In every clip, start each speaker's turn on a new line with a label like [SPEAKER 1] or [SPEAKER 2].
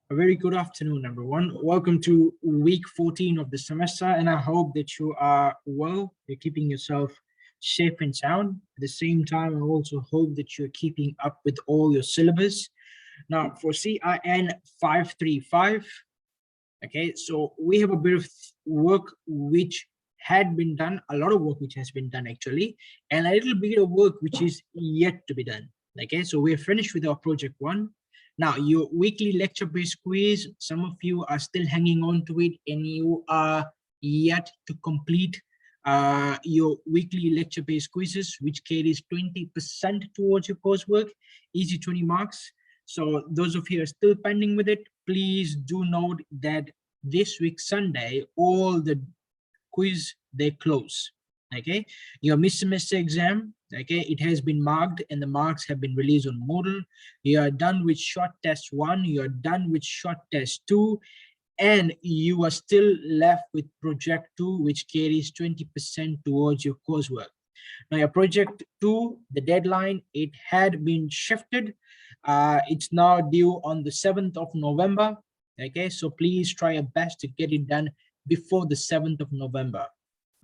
[SPEAKER 1] A very good afternoon, everyone. Welcome to week 14 of the semester, and I hope that you are well. You're keeping yourself safe and sound. At the same time, I also hope that you're keeping up with all your syllabus. Now, for CIN535, okay, so we have a bit of work which had been done, a lot of work which has been done actually, and a little bit of work which is yet to be done. Okay, so we're finished with our project one. Now, your weekly lecture-based quiz, some of you are still hanging on to it and you are yet to complete your weekly lecture-based quizzes, which carries 20% towards your coursework, easy 20 marks. So those of you are still pending with it, please do note that this week, Sunday, all the quiz, they close. Okay, your mid-semester exam, okay, it has been marked and the marks have been released on Moodle. You are done with short test 1, you are done with short test 2, and you are still left with project 2, which carries 20% towards your coursework. Now your project 2, the deadline, it had been shifted. It's now due on the 7th of November. Okay, so please try your best to get it done before the 7th of November.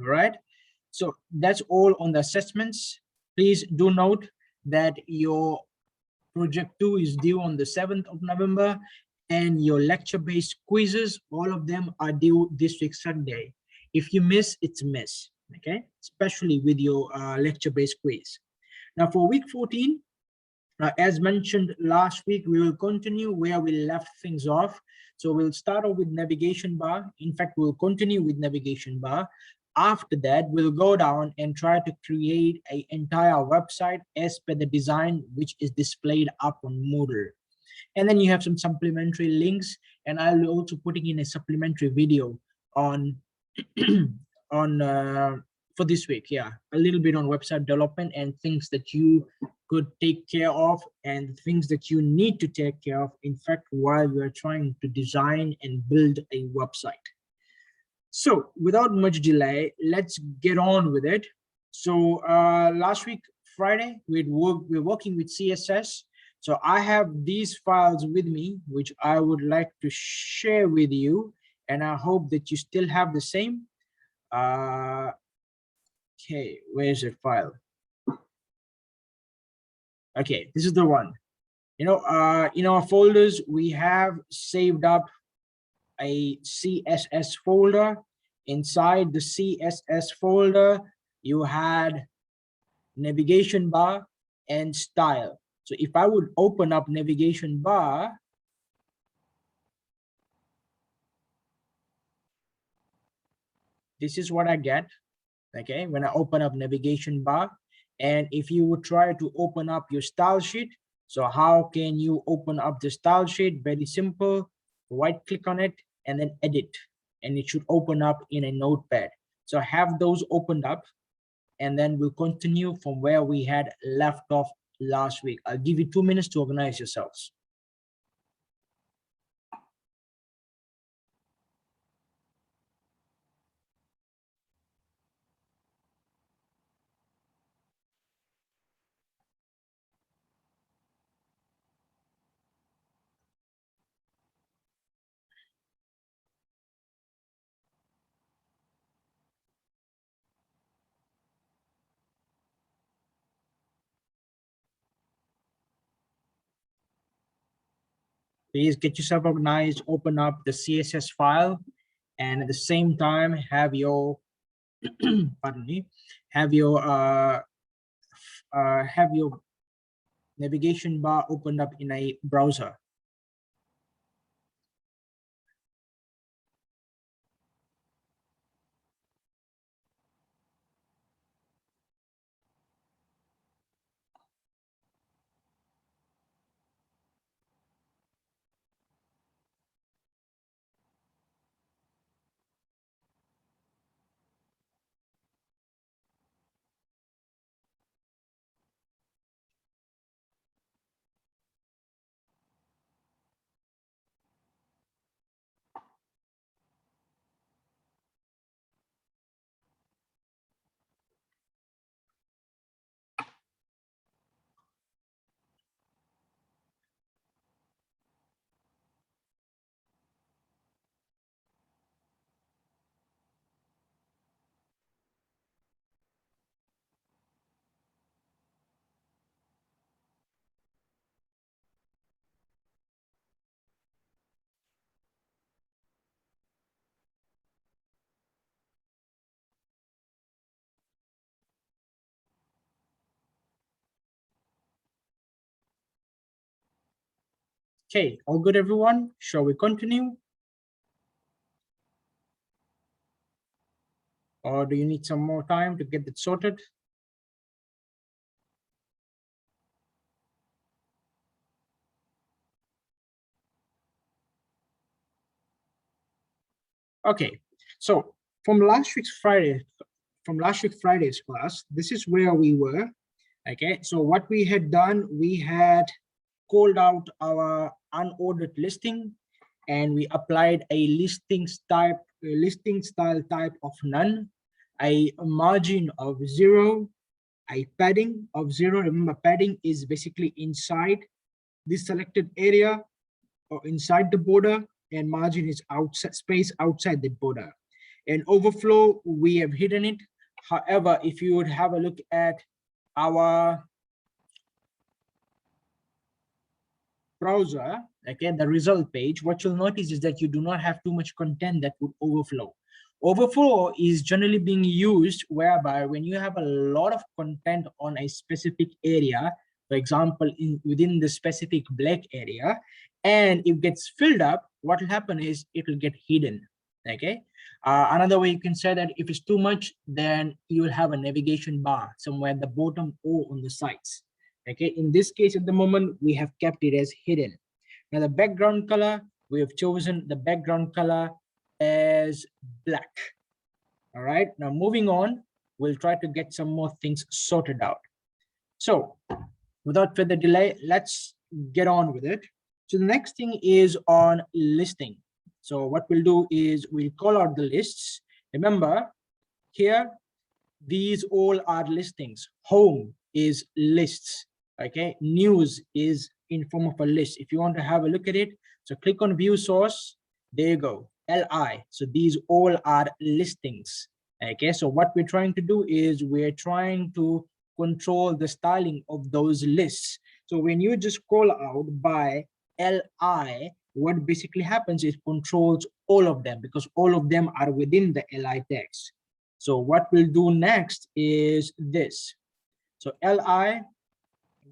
[SPEAKER 1] All right, so that's all on the assessments. Please do note that your project 2 is due on the 7th of November, and your lecture-based quizzes, all of them are due this week Sunday. If you miss, it's a miss, okay? Especially with your lecture-based quiz. Now for week 14, as mentioned last week, we will continue where we left things off. So we'll start off with navigation bar. In fact, we'll continue with navigation bar. After that, we'll go down and try to create an entire website as per the design which is displayed up on Moodle. And then you have some supplementary links, and I'll also putting in a supplementary video on for this week. Yeah, a little bit on website development and things that you could take care of and things that you need to take care of, in fact, while we are trying to design and build a website. So without much delay, let's get on with it. So last week Friday we're working with CSS. So I have these files with me which I would like to share with you, and I hope that you still have the same. Okay, where's the file? Okay, this is the one. You know, in our folders we have saved up a CSS folder. Inside the CSS folder, you had navigation bar and style. So if I would open up navigation bar, this is what I get, okay, when I open up navigation bar. And if you would try to open up your style sheet, so how can you open up the style sheet? Very simple, right click on it and then edit, and it should open up in a notepad. So have those opened up, and then we'll continue from where we had left off last week. I'll give you 2 minutes to organize yourselves. Please get yourself organized, open up the CSS file, and at the same time have your pardon me, have your navigation bar opened up in a browser. Okay, all good, everyone? Shall we continue? Or do you need some more time to get it sorted? Okay, so from last week's Friday's class, this is where we were. Okay, so what we had done, we had called out our unordered listing, and we applied a listing style type of none, a margin of 0, a padding of 0. Remember, padding is basically inside this selected area or inside the border, and margin is outside space outside the border. And overflow, we have hidden it. However, if you would have a look at our browser, okay, the result page, what you'll notice is that you do not have too much content that would overflow. Overflow is generally being used whereby when you have a lot of content on a specific area, for example, within the specific black area, and it gets filled up, what will happen is it will get hidden. Okay. Another way you can say that if it's too much, then you will have a navigation bar somewhere at the bottom or on the sides. Okay, in this case at the moment we have kept it as hidden. Now the background color, we have chosen the background color as black. All right, now moving on, we'll try to get some more things sorted out. So without further delay, let's get on with it. So the next thing is on listing. So what we'll do is we'll call out the lists. Remember here, these all are listings. Home is lists. Okay, news is in form of a list. If you want to have a look at it, so click on view source. There you go, LI. So these all are listings. Okay, so what we're trying to do is we're trying to control the styling of those lists. So when you just call out by LI, what basically happens is controls all of them because all of them are within the LI text. So what we'll do next is this. So LI,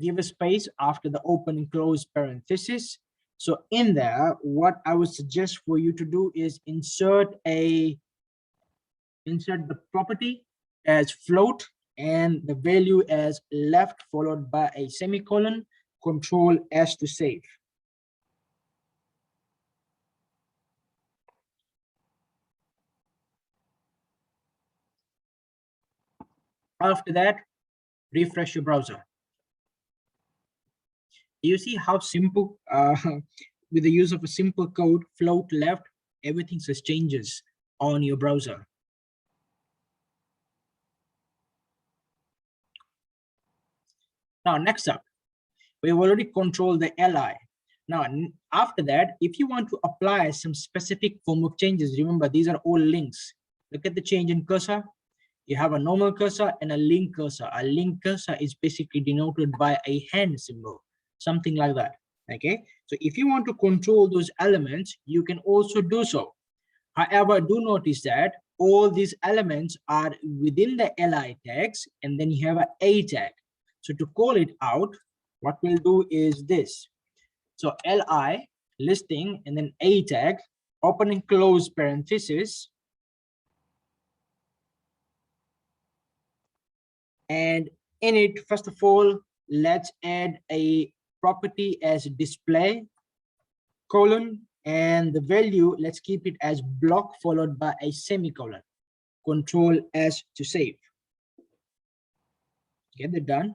[SPEAKER 1] give a space after the open and close parenthesis. So in there, what I would suggest for you to do is insert the property as float and the value as left followed by a semicolon, Control S to save. After that, refresh your browser. You see how simple, with the use of a simple code, float left, everything just changes on your browser. Now, next up, we've already controlled the LI. Now, after that, if you want to apply some specific form of changes, remember, these are all links. Look at the change in cursor. You have a normal cursor and a link cursor. A link cursor is basically denoted by a hand symbol, something like that. Okay, so if you want to control those elements, you can also do so. However, do notice that all these elements are within the LI tags, and then you have a tag. So to call it out, what we'll do is this. So LI, listing, and then a tag, open and close parenthesis. And in it, first of all, let's add a property as display, colon, and the value, let's keep it as block followed by a semicolon. Control S to save. Get it done.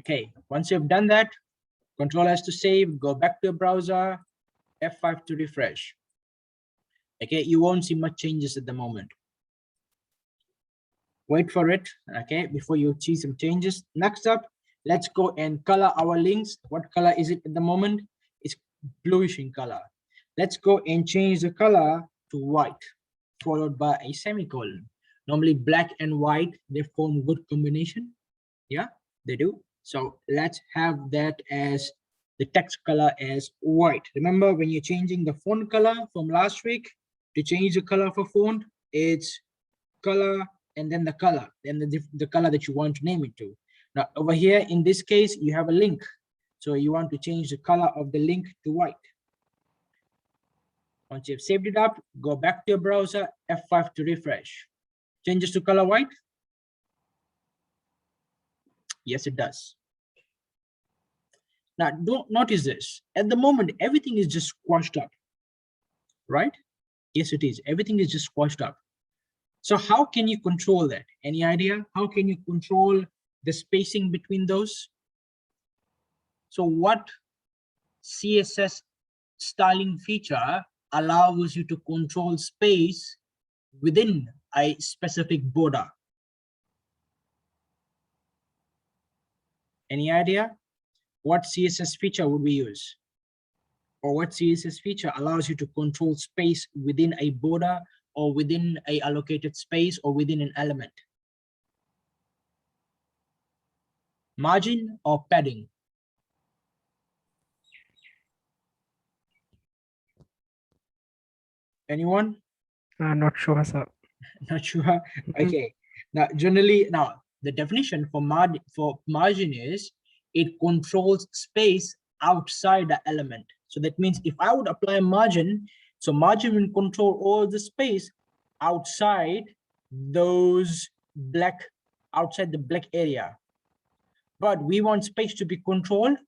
[SPEAKER 1] Okay, once you've done that, Control S to save, go back to your browser, F5 to refresh. Okay, you won't see much changes at the moment. Wait for it, okay, before you see some changes. Next up, let's go and color our links. What color is it at the moment? It's bluish in color. Let's go and change the color to white, followed by a semicolon. Normally black and white, they form good combination. Yeah, they do. So let's have that as the text color as white. Remember, when you're changing the font color from last week, to change the color of a font, it's color, and then the color, and the color that you want to name it to. Now over here, in this case, you have a link. So you want to change the color of the link to white. Once you've saved it up, go back to your browser, F5 to refresh. Changes to color white? Yes, it does. Now, don't notice this. At the moment, everything is just squashed up, right? Yes, it is. Everything is just squashed up. So how can you control that? Any idea? How can you control the spacing between those? So what CSS styling feature allows you to control space within a specific border? Any idea? What CSS feature would we use? Or what CSS feature allows you to control space within a border or within a allocated space or within an element? Margin or padding? Anyone?
[SPEAKER 2] Not sure, sir.
[SPEAKER 1] Not sure. Okay. Now, generally, now the definition for margin is it controls space outside the element. So that means if I would apply a margin, so margin will control all the space outside those outside the black area. But we want space to be controlled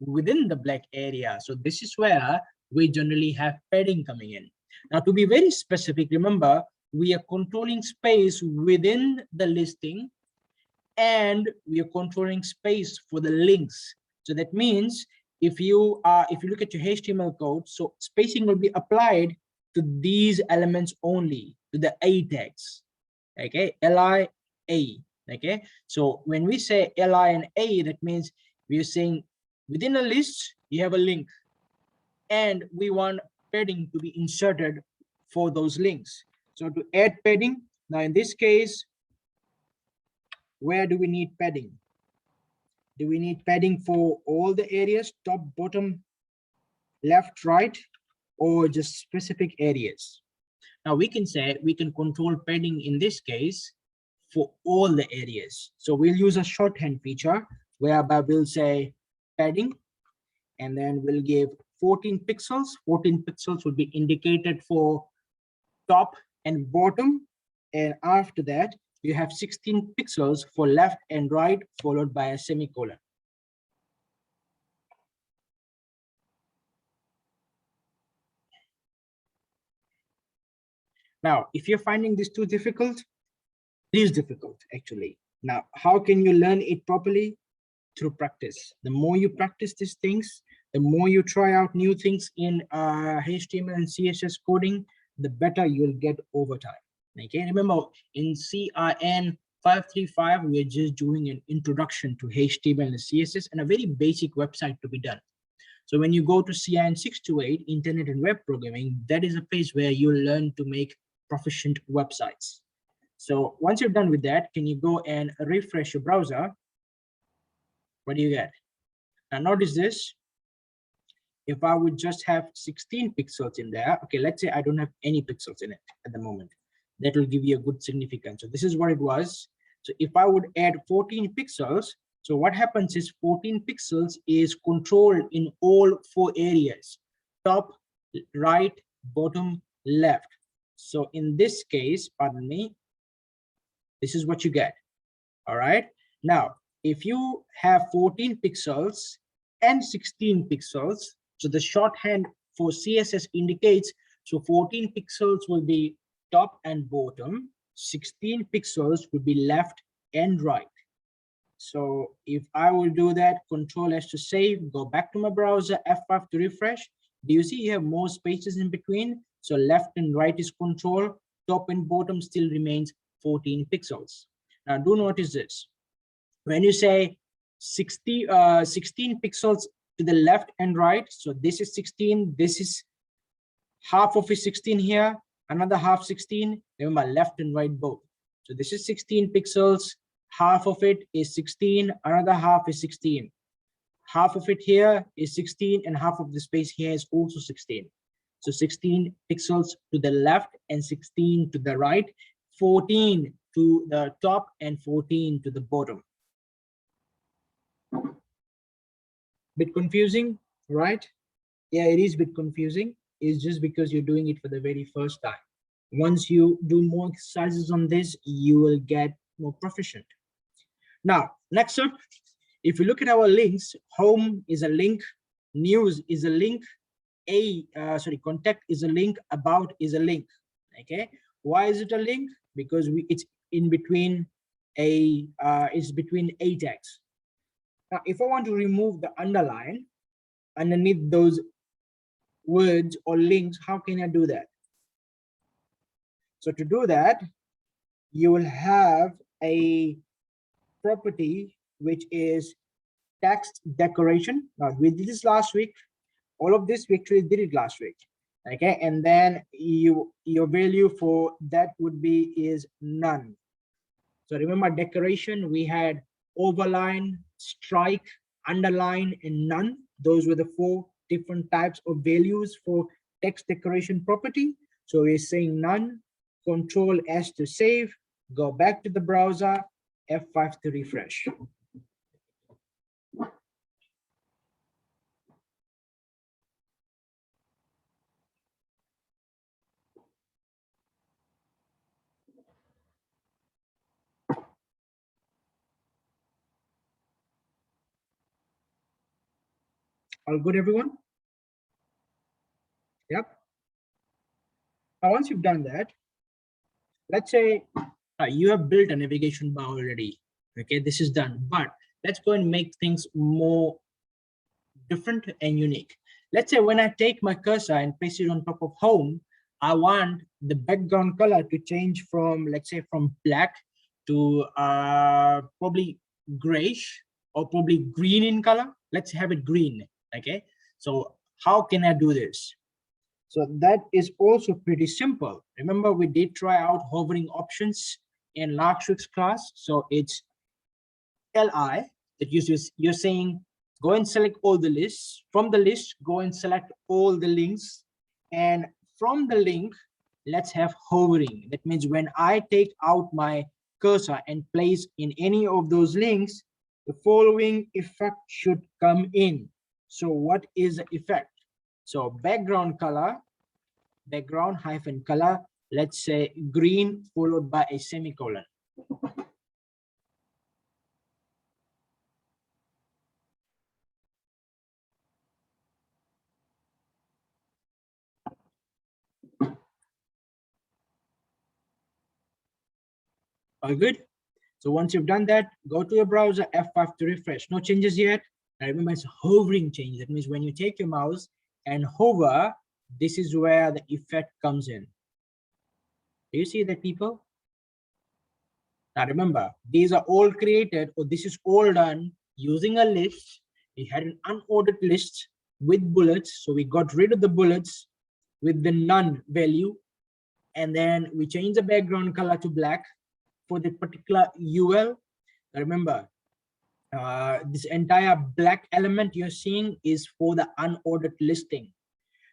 [SPEAKER 1] within the black area. So this is where we generally have padding coming in. Now, to be very specific, remember, we are controlling space within the listing and we are controlling space for the links. So that means if you look at your HTML code, so spacing will be applied to these elements only, to the A tags, okay, LI, A, okay. So when we say LI and A, that means we're saying within a list, you have a link and we want padding to be inserted for those links. So to add padding, now in this case, where do we need padding? Do we need padding for all the areas, top, bottom, left, right, or just specific areas? Now we can say we can control padding in this case for all the areas. So we'll use a shorthand feature whereby we'll say padding, and then we'll give 14 pixels. 14 pixels will be indicated for top and bottom. And after that, you have 16 pixels for left and right, followed by a semicolon. Now, if you're finding this too difficult, it is difficult actually. Now, how can you learn it properly? Through practice. The more you practice these things, the more you try out new things in HTML and CSS coding, the better you'll get over time. Okay, remember in CIN535, we're just doing an introduction to HTML and CSS and a very basic website to be done. So when you go to CIN628, Internet and Web Programming, that is a place where you'll learn to make proficient websites. So once you're done with that, can you go and refresh your browser? What do you get? Now notice this. If I would just have 16 pixels in there, okay, let's say I don't have any pixels in it at the moment. That will give you a good significance. So this is what it was. So if I would add 14 pixels, so what happens is 14 pixels is controlled in all 4 areas, top, right, bottom, left. So in this case, pardon me, this is what you get. All right. Now, if you have 14 pixels and 16 pixels, so the shorthand for CSS indicates, so 14 pixels will be top and bottom, 16 pixels will be left and right. So if I will do that, Control S to save, go back to my browser, F5 to refresh. Do you see you have more spaces in between? So left and right is control, top and bottom still remains 14 pixels. Now do notice this. When you say 16 pixels to the left and right, so this is 16, this is half of it 16 here, another half 16, remember left and right both. So this is 16 pixels, half of it is 16, another half is 16. Half of it here is 16 and half of the space here is also 16. So 16 pixels to the left and 16 to the right 14 to the top and 14 to the bottom. Bit confusing, right? Yeah, it is a bit confusing. It's just because you're doing it for the very first time. Once you do more exercises on this, you will get more proficient. Now, next up, if you look at our links, home is a link, news is a link, contact is a link, about is a link. Okay, why is it a link? Because it's in between it's between a tags. Now, if I want to remove the underline underneath those words or links, how can I do that? So to do that, you will have a property which is text decoration. Now, we did this last week. All of this we actually did it last week. Okay, and then your value for that would be is none. So remember, decoration, we had overline, strike, underline, and none. Those were the 4 different types of values for text decoration property. So we're saying none, Control S to save, go back to the browser, F5 to refresh. All good, everyone? Yep. Now, once you've done that, let's say you have built a navigation bar already. Okay, this is done, but let's go and make things more different and unique. Let's say when I take my cursor and place it on top of home, I want the background color to change from, let's say, from black to probably grayish or probably green in color. Let's have it green. Okay, so how can I do this? So that is also pretty simple. Remember, we did try out hovering options in last week's class. So it's LI that you're saying, go and select all the lists. From the list, go and select all the links. And from the link, let's have hovering. That means when I take out my cursor and place in any of those links, the following effect should come in. So what is the effect? So background color, background hyphen color, let's say green followed by a semicolon. All good? So once you've done that, go to your browser, F5 to refresh. No changes yet. Now remember, it's hovering change. That means when you take your mouse and hover, this is where the effect comes in. Do you see that, people? Now remember, these are all created, or this is all done using a list. We had an unordered list with bullets. So we got rid of the bullets with the none value. And then we changed the background color to black for the particular UL. Remember, this entire black element you're seeing is for the unordered listing.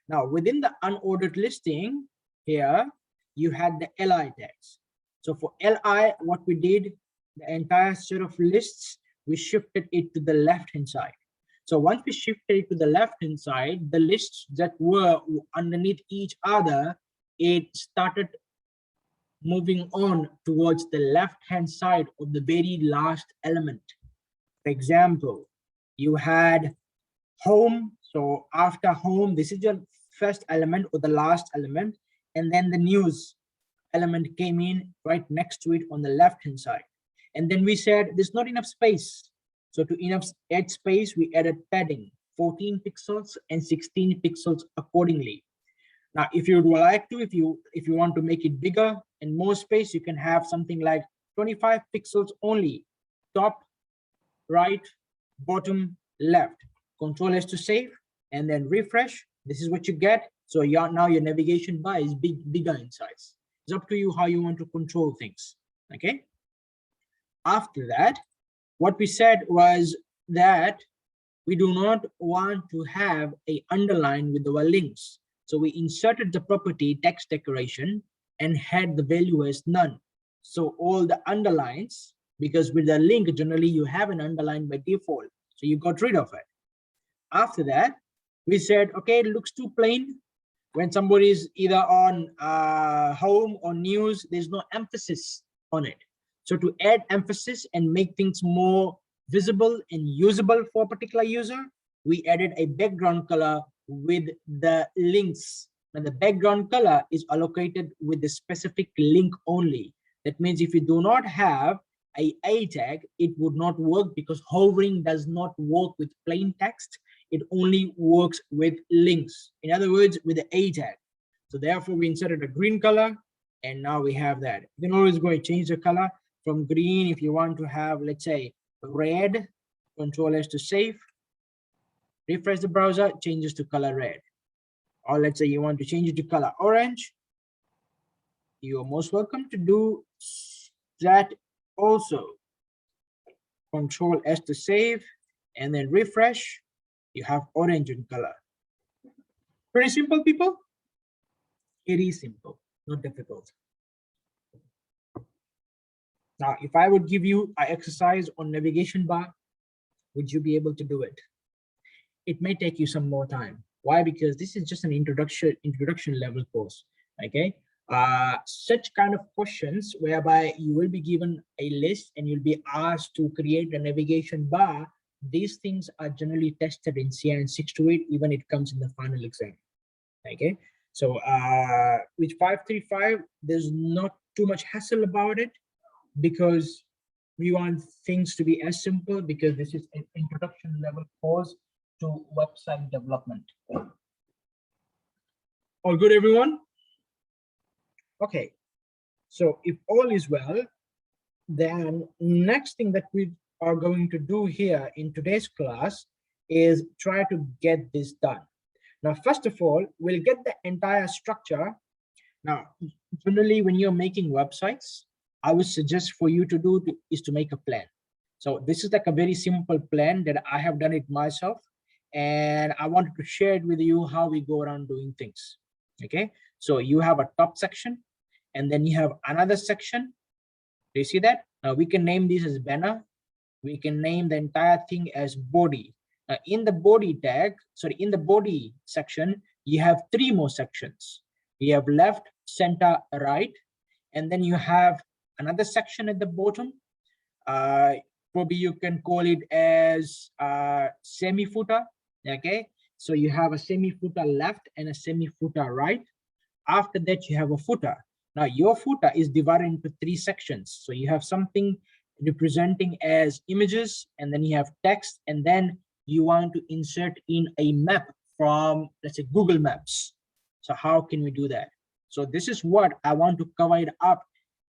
[SPEAKER 1] Now, within the unordered listing here, you had the LI tags. So for LI, what we did, the entire set of lists, we shifted it to the left-hand side. So once we shifted it to the left-hand side, the lists that were underneath each other, it started moving on towards the left-hand side of the very last element. For example, you had home. So after home, this is your first element or the last element. And then the news element came in right next to it on the left-hand side. And then we said there's not enough space. So to add space, we added padding, 14 pixels and 16 pixels accordingly. Now, if you would like to, if you want to make it bigger and more space, you can have something like 25 pixels only, top, right, bottom, left. Control S to save, and then refresh. This is what you get. So now your navigation bar is bigger in size. It's up to you how you want to control things. Okay. After that, what we said was that we do not want to have a underline with our links. So we inserted the property text decoration and had the value as none. So all the underlines, because with the link, generally you have an underline by default. So you got rid of it. After that, we said, okay, it looks too plain. When somebody is either on home or news, there's no emphasis on it. So to add emphasis and make things more visible and usable for a particular user, we added a background color with the links. And the background color is allocated with the specific link only. That means if you do not have a tag, it would not work, because hovering does not work with plain text. It only works with links. In other words, with the a tag. So therefore we inserted a green color, and now we have that. You can always go and change the color from green. If you want to have, let's say, red, Control S to save, refresh the browser, changes to color red. Or let's say you want to change it to color orange, you are most welcome to do that also. Control S to save, and then refresh, you have orange in color. Pretty simple, people. It is simple, not difficult. Now, if I would give you an exercise on navigation bar, would you be able to do it? It may take you some more time. Why? Because this is just an introduction level course. Okay. Such kind of questions whereby you will be given a list and you'll be asked to create a navigation bar. These things are generally tested in CIN628, even it comes in the final exam. Okay. So with 535, there's not too much hassle about it, because we want things to be as simple, because this is an introduction level course to website development. All good, everyone? Okay, so if all is well, then next thing that we are going to do here in today's class is try to get this done. Now, first of all, we'll get the entire structure. Now, generally, when you're making websites, I would suggest for you to do is to make a plan. So this is like a very simple plan that I have done it myself, and I wanted to share it with you how we go around doing things. Okay, so you have a top section, and then you have another section. Do you see that? Now we can name this as banner. We can name the entire thing as body. Now in the body tag, sorry, in the body section, you have 3 more sections. You have left, center, right, and then you have another section at the bottom. Probably you can call it as semi-footer. Okay, so you have a semi-footer left and a semi-footer right. After that, you have a footer. Now your footer is divided into 3 sections. So you have something representing as images, and then you have text, and then you want to insert in a map from, let's say, Google Maps. So how can we do that? So this is what I want to cover it up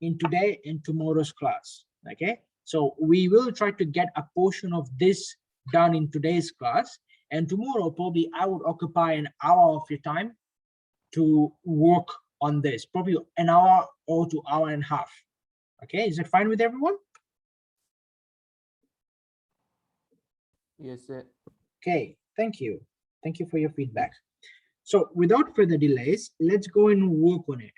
[SPEAKER 1] in today and tomorrow's class. Okay, so we will try to get a portion of this done in today's class, and tomorrow probably I would occupy an hour of your time to work on this, probably an hour or to hour and a half. Okay, is it fine with everyone?
[SPEAKER 3] Yes, sir.
[SPEAKER 1] Okay, thank you. Thank you for your feedback. So without further delays, let's go and work on it.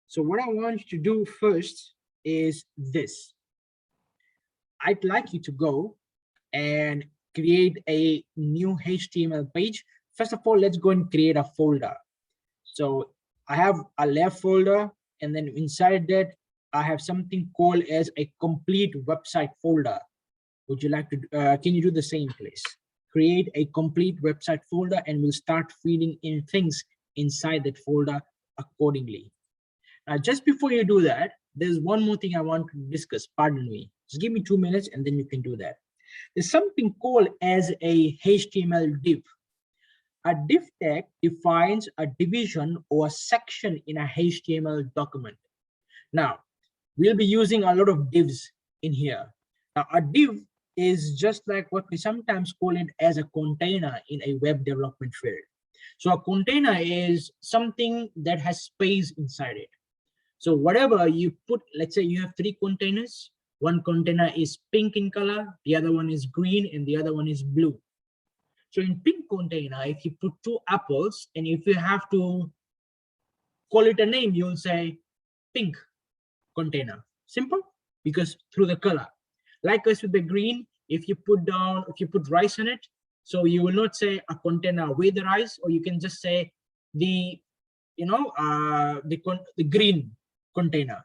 [SPEAKER 1] So what I want you to do first is this. I'd like you to go and create a new HTML page. First of all, let's go and create a folder. So I have a left folder, and then inside that, I have something called as a complete website folder. Would you like to, can you do the same, please? Create a complete website folder, and we'll start feeding in things inside that folder accordingly. Now, just before you do that, there's one more thing I want to discuss. Pardon me. Just give me 2 minutes, and then you can do that. There's something called as a HTML div. A div tag defines a division or a section in a HTML document. Now, we'll be using a lot of divs in here. Now, a div is just like what we sometimes call it as a container in a web development field. So a container is something that has space inside it. So whatever you put, let's say you have 3 containers. One container is pink in color, the other one is green, and the other one is blue. So in pink container, if you put two apples and if you have to call it a name, you'll say pink container. Simple, because through the color. Likewise with the green, if you put rice in it, so you will not say a container with the rice, or you can just say the, the green container,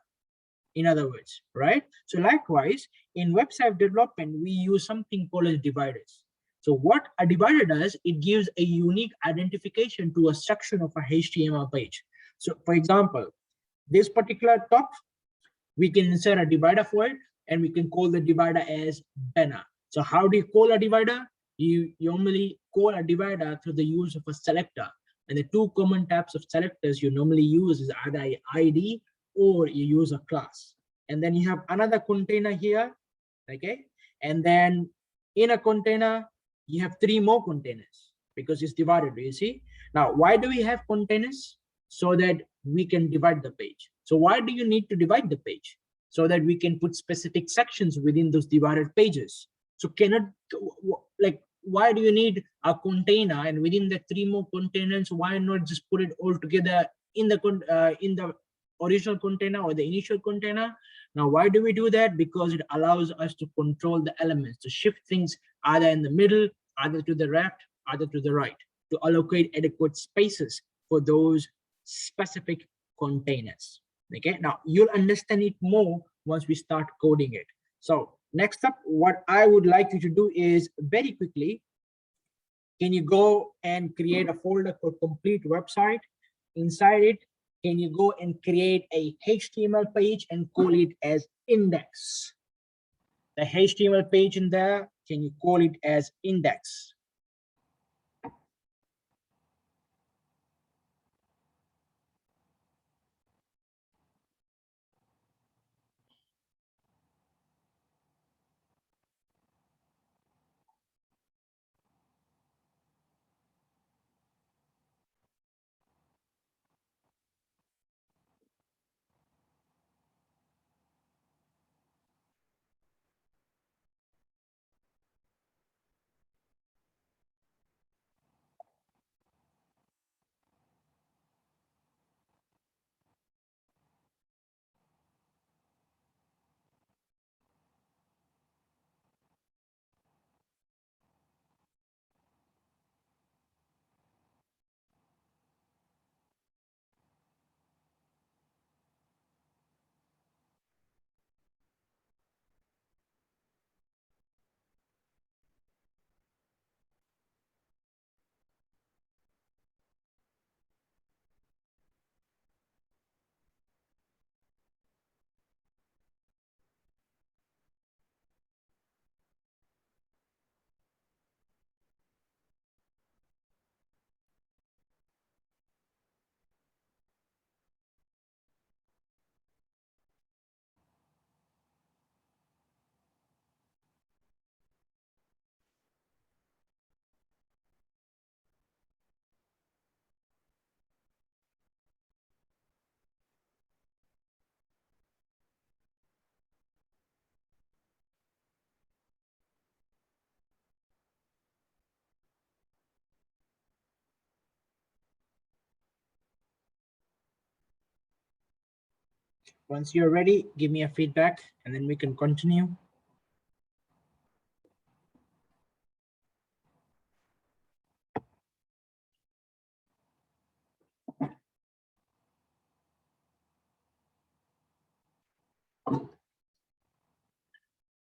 [SPEAKER 1] in other words, right? So likewise, in website development, we use something called as dividers. So what a divider does, it gives a unique identification to a section of a HTML page. So for example, this particular top, we can insert a divider for it, and we can call the divider as banner. So how do you call a divider? You normally call a divider through the use of a selector. And the two common types of selectors you normally use is either an ID or you use a class. And then you have another container here, okay? And then in a container, you have three more containers because it's divided, you see? Now, why do we have containers? So that we can divide the page. So why do you need to divide the page? So that we can put specific sections within those divided pages. So why do you need a container, and within the three more containers, why not just put it all together in the original container or the initial container? Now, why do we do that? Because it allows us to control the elements, to shift things either in the middle, either to the left, either to the right, to allocate adequate spaces for those specific containers. Okay, now you'll understand it more once we start coding it. So next up, what I would like you to do is very quickly, can you go and create a folder for complete website? Inside it, can you go and create a HTML page and call it as index? The HTML page in there, can you call it as index? Once you're ready, give me a feedback and then we can continue.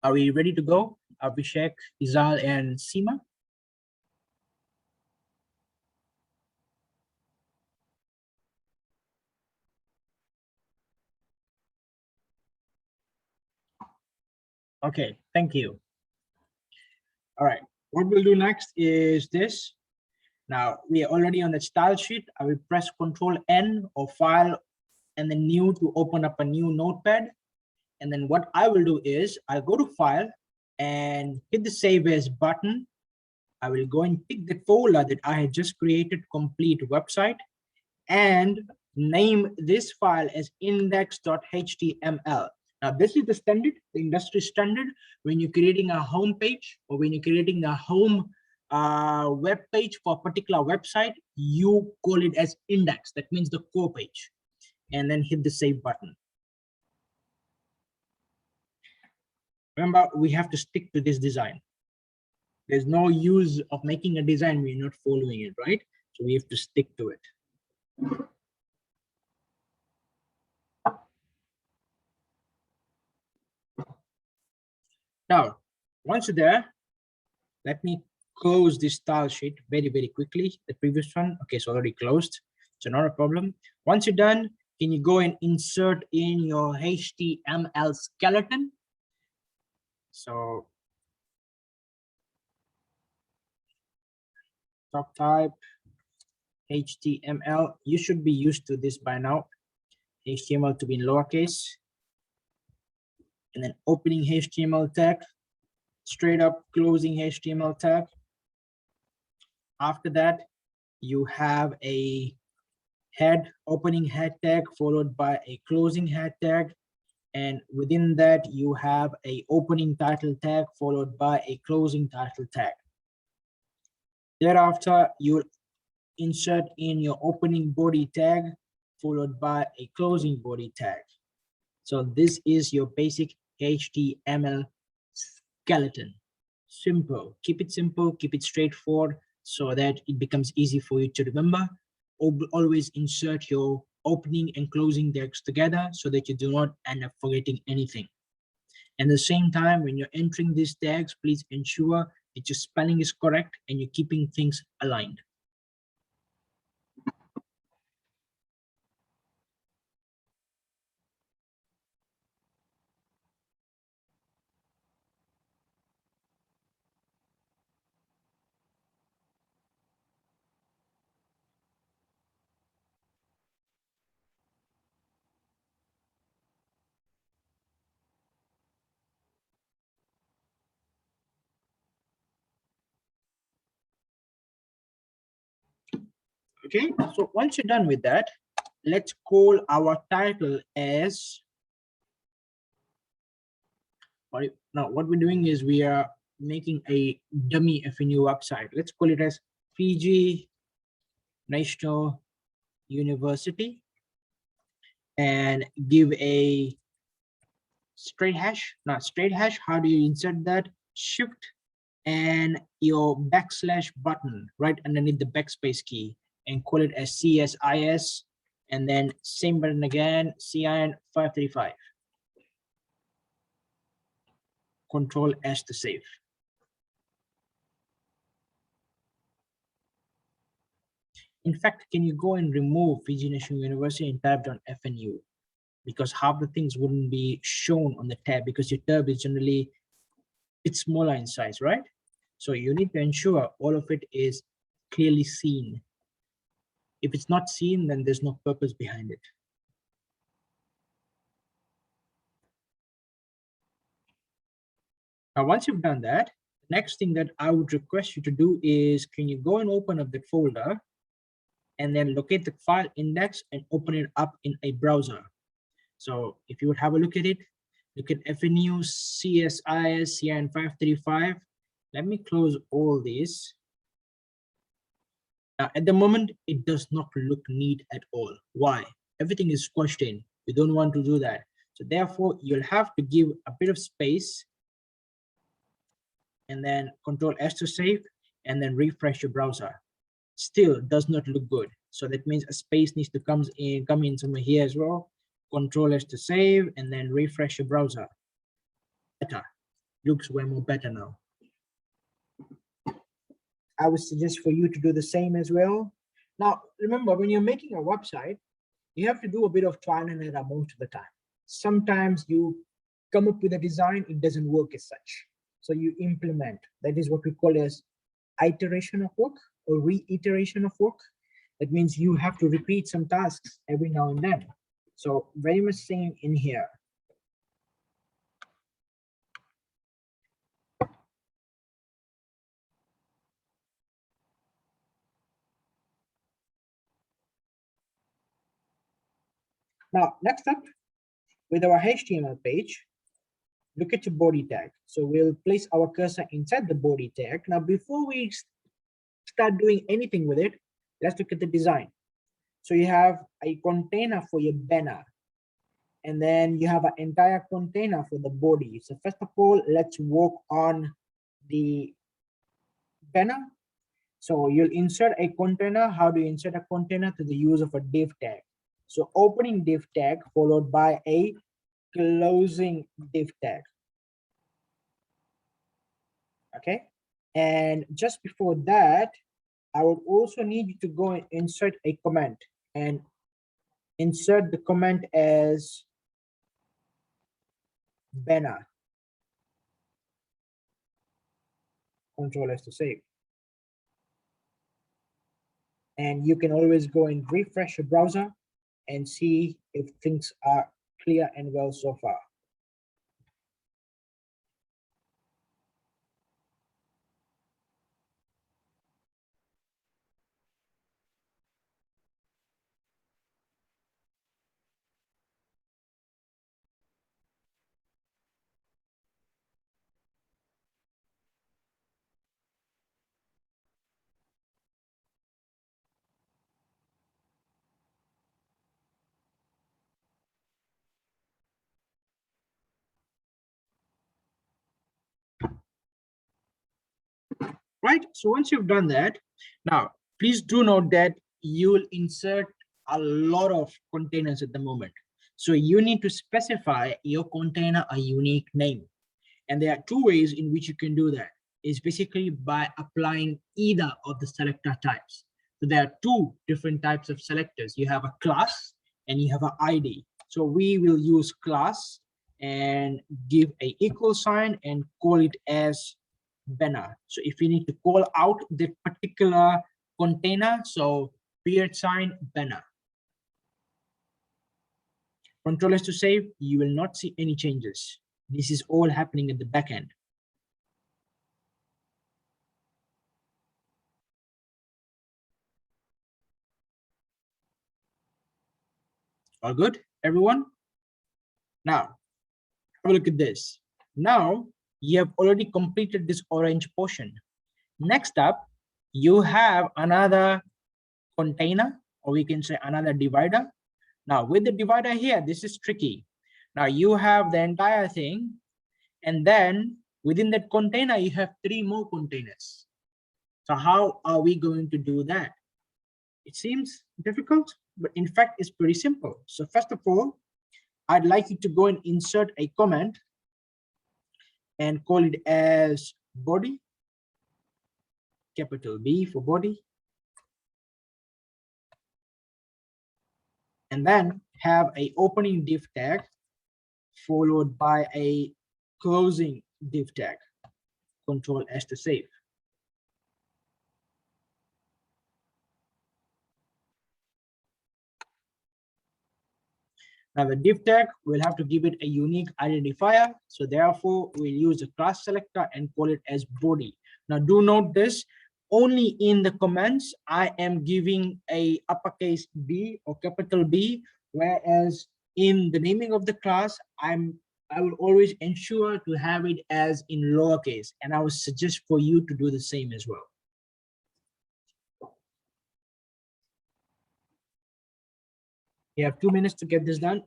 [SPEAKER 1] Are we ready to go? Abhishek, Izal, and Seema? Okay, thank you. All right, what we'll do next is this. Now, we are already on the style sheet. I will press Control N or File and then New to open up a new notepad. And then what I will do is I'll go to File and hit the Save As button. I will go and pick the folder that I had just created, complete website, and name this file as index.html. Now, this is the standard, the industry standard, when you're creating a home page or when you're creating a home web page for a particular website, you call it as index. That means the core page, and then hit the save button. Remember, we have to stick to this design. There's no use of making a design we're not following it, right? So we have to stick to it. Now, once you're there, let me close this style sheet very, very quickly. The previous one, okay, it's already closed, so not a problem. Once you're done, can you go and insert in your HTML skeleton? So top type, HTML, you should be used to this by now. HTML to be in lowercase, and then opening HTML tag, straight up closing HTML tag. After that, you have a head, opening head tag followed by a closing head tag, and within that you have a opening title tag followed by a closing title tag. Thereafter, you insert in your opening body tag followed by a closing body tag. So this is your basic HTML skeleton. Simple. Keep it simple, keep it straightforward so that it becomes easy for you to remember. Always insert your opening and closing tags together so that you do not end up forgetting anything. At the same time, when you're entering these tags, please ensure that your spelling is correct and you're keeping things aligned. Okay, so once you're done with that, let's call our title as, now what we're doing is we are making a dummy FNU website. Let's call it as Fiji National University and give a straight hash, not straight hash. How do you insert that? Shift and your backslash button right underneath the backspace key and call it as CSIS, and then same button again, CIN535. Control S to save. In fact, can you go and remove Fiji National University and type down FNU? Because half the things wouldn't be shown on the tab because your tab is generally, it's smaller in size, right? So you need to ensure all of it is clearly seen. If it's not seen, then there's no purpose behind it. Now, once you've done that, the next thing that I would request you to do is, can you go and open up that folder and then locate the file index and open it up in a browser. So if you would have a look at it, look at FNU, CSIS, CIN535. Let me close all these. Now, at the moment, it does not look neat at all. Why? Everything is squashed in. You don't want to do that. So therefore, you'll have to give a bit of space and then Control S to save and then refresh your browser. Still does not look good. So that means a space needs to come in somewhere here as well. Control S to save and then refresh your browser. Better. Looks way more better now. I would suggest for you to do the same as well. Now, remember, when you're making a website, you have to do a bit of trial and error most of the time. Sometimes you come up with a design, it doesn't work as such. So you implement. That is what we call as iteration of work or reiteration of work. That means you have to repeat some tasks every now and then. So very much same in here. Now, next up, with our HTML page, look at your body tag. So we'll place our cursor inside the body tag. Now, before we start doing anything with it, let's look at the design. So you have a container for your banner, and then you have an entire container for the body. So first of all, let's work on the banner. So you'll insert a container. How do you insert a container? To the use of a div tag. So opening div tag followed by a closing div tag. Okay. And just before that, I would also need you to go and insert a comment and insert the comment as banner. Control S to save. And you can always go and refresh your browser and see if things are clear and well so far. Right? So once you've done that, now please do note that you will insert a lot of containers at the moment. So you need to specify your container a unique name. And there are two ways in which you can do that. Is basically by applying either of the selector types. So there are two different types of selectors. You have a class and you have an ID. So we will use class and give a equal sign and call it as banner. So if you need to call out the particular container, so period sign banner. Control S to save, you will not see any changes. This is all happening at the back end. All good, everyone? Now, have a look at this. Now, you have already completed this orange portion. Next up, you have another container, or we can say another divider. Now, with the divider here, this is tricky. Now, you have the entire thing, and then within that container, you have 3 more containers. So how are we going to do that? It seems difficult, but in fact, it's pretty simple. So first of all, I'd like you to go and insert a comment and call it as body, capital B for body. And then have a opening div tag followed by a closing div tag. Control S to save. Now the div tag, we'll have to give it a unique identifier. So therefore, we'll use the class selector and call it as body. Now do note this, only in the comments, I am giving a uppercase B or capital B, whereas in the naming of the class, I will always ensure to have it as in lowercase, and I would suggest for you to do the same as well. You have 2 minutes to get this done.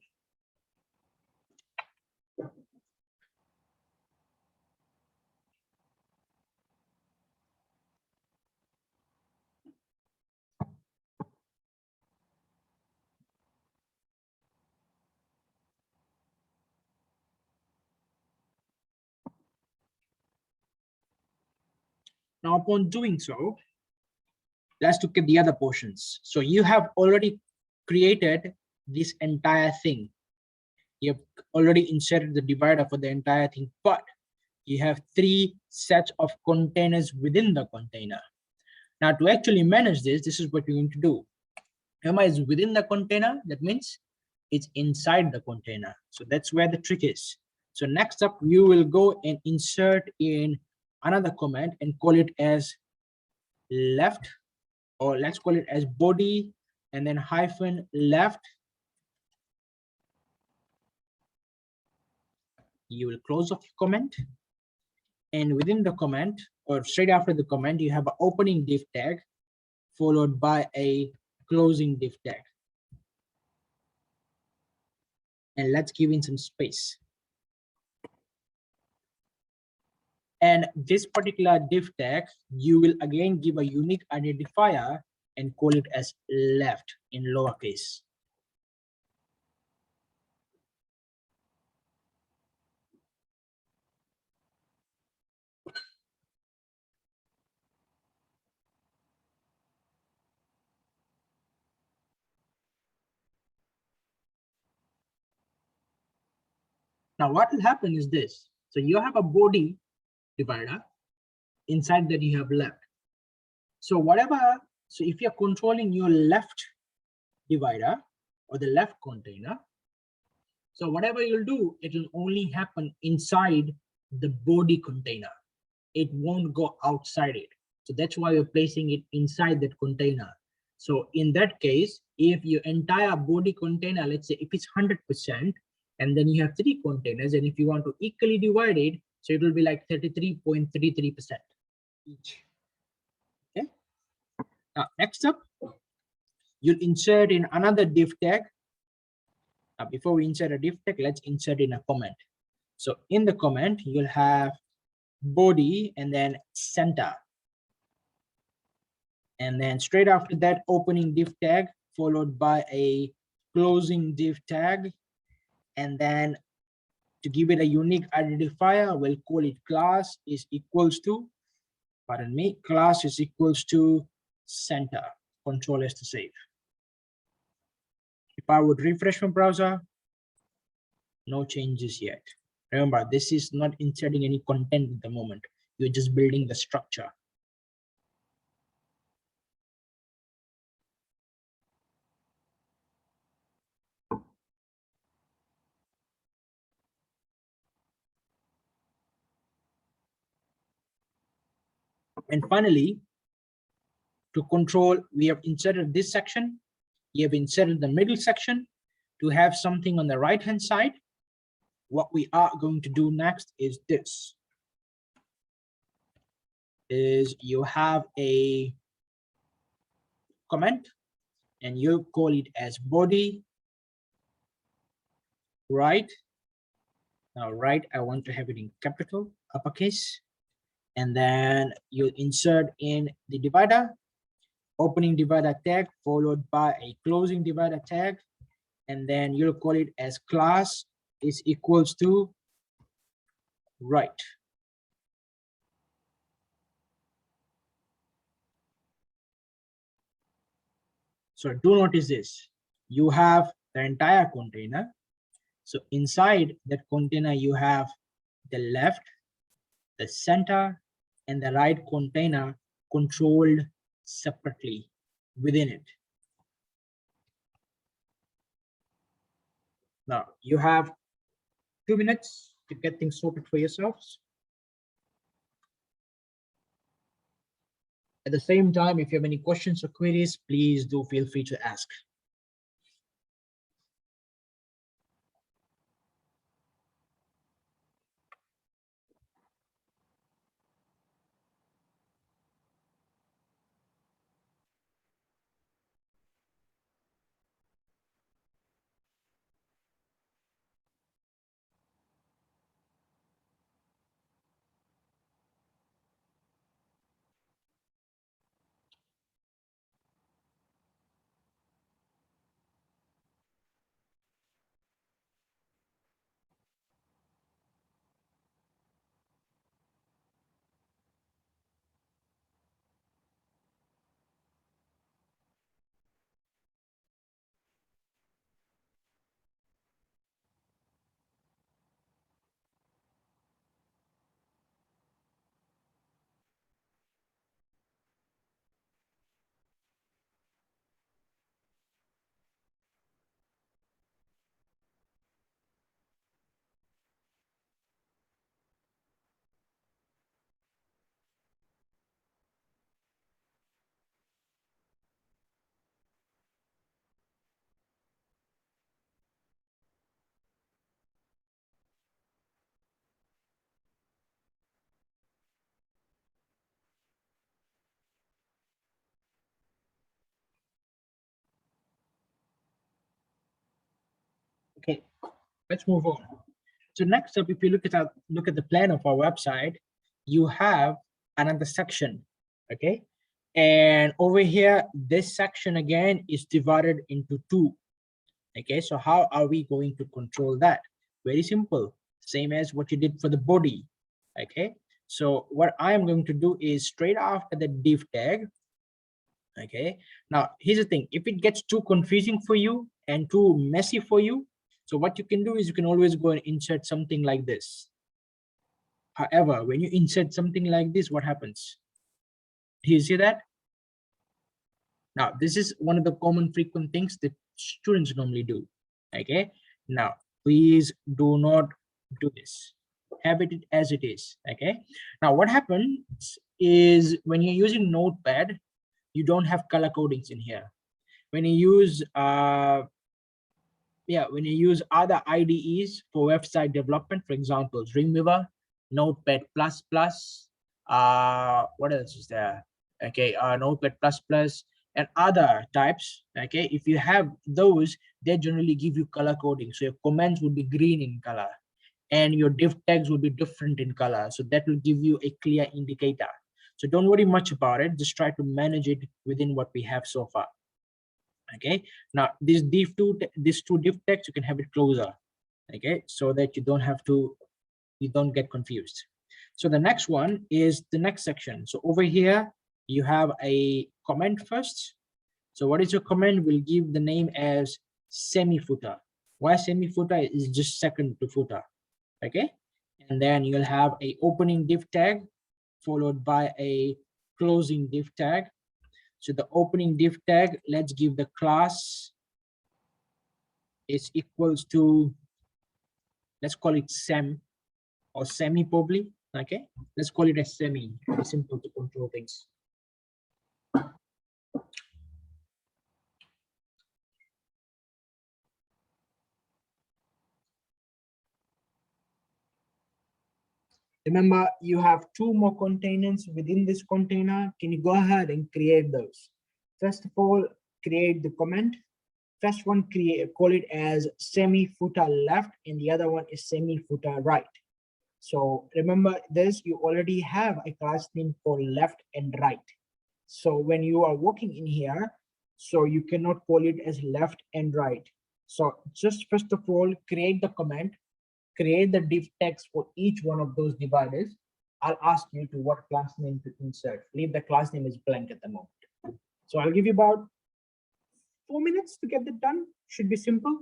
[SPEAKER 1] Now, upon doing so, let's look at the other portions. So you have already created this entire thing. You have already inserted the divider for the entire thing, but you have 3 sets of containers within the container. Now, to actually manage this, this is what you're going to do. Gamma is within the container. That means it's inside the container. So that's where the trick is. So next up, you will go and insert in another comment and call it as left, or let's call it as body, and then hyphen left. You will close off your comment And within the comment or straight after the comment, you have an opening div tag followed by a closing div tag. And let's give in some space. And this particular div tag, you will again give a unique identifier and call it as left in lowercase. Now what will happen is this. So you have a body divider, inside that you have left. So if you're controlling your left divider or the left container, so whatever you'll do, it will only happen inside the body container. It won't go outside it. So that's why we're placing it inside that container. So in that case, if your entire body container, let's say if it's 100%, and then you have 3 containers, and if you want to equally divide it, so it will be like 33.33% each. Okay. Now, next up, you'll insert in another div tag. Now, before we insert a div tag, let's insert in a comment. So in the comment, you'll have body and then center. And then straight after that, opening div tag followed by a closing div tag. And then to give it a unique identifier, we'll call it class is equals to, pardon me, class is equals to center. Control S to save. If I would refresh my browser, no changes yet. Remember, this is not inserting any content at the moment. You're just building the structure. And finally, to control, we have inserted this section. We have inserted the middle section. To have something on the right-hand side, what we are going to do next is this. Is you have a comment and you call it as body, right? Now, right, I want to have it in capital, uppercase. And then you insert in the divider, opening divider tag followed by a closing divider tag. And then you'll call it as class is equals to right. So do notice this, you have the entire container. So inside that container, you have the left, the center, and the right container controlled separately within it. Now you have 2 minutes to get things sorted for yourselves. At the same time, if you have any questions or queries, please do feel free to ask. Let's move on. So next up, if you look at the plan of our website, you have another section, okay? And over here, this section again is divided into two, okay? So how are we going to control that? Very simple, same as what you did for the body, okay? So what I am going to do is straight after the div tag, okay? Now, here's the thing, if it gets too confusing for you and too messy for you, so what you can do is you can always go and insert something like this. However, when you insert something like this, what happens? Do you see that? Now, this is one of the common frequent things that students normally do, okay? Now, please do not do this. Have it as it is, okay? Now, what happens is when you're using Notepad, you don't have color codings in here. When you use when you use other IDEs for website development, for example, Dreamweaver, Notepad++, what else is there? Okay, Notepad++, and other types, okay? If you have those, they generally give you color coding. So your comments will be green in color and your div tags will be different in color. So that will give you a clear indicator. So don't worry much about it. Just try to manage it within what we have so far. Okay, now these two div tags, you can have it closer, okay, so that you don't get confused. So the next one is the next section. So over here you have a comment first. So what is your comment? We'll give the name as semi footer. Why semi footer? Is just second to footer, okay? And then you'll have a opening div tag followed by a closing div tag. So the opening div tag, let's give the class is equals to, let's call it sem or semi probably, okay? Let's call it a semi, very simple to control things. Remember, you have two more containers within this container. Can you go ahead and create those? First of all, create the comment. First one, call it as semi footer left, and the other one is semi footer right. So remember this, you already have a class name for left and right. So when you are working in here, so you cannot call it as left and right. So just first of all, create the comment, create the div text for each one of those dividers. I'll ask you to what class name to insert. Leave the class name is blank at the moment. So I'll give you about 4 minutes to get that done. Should be simple.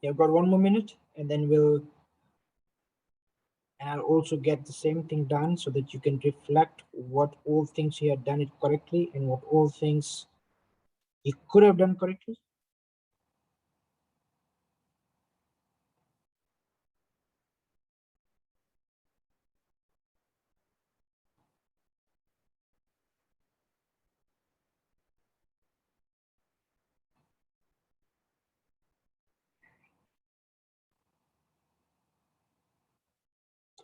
[SPEAKER 1] You've got 1 more minute, and then I'll also get the same thing done so that you can reflect what all things you have done it correctly and what all things you could have done correctly?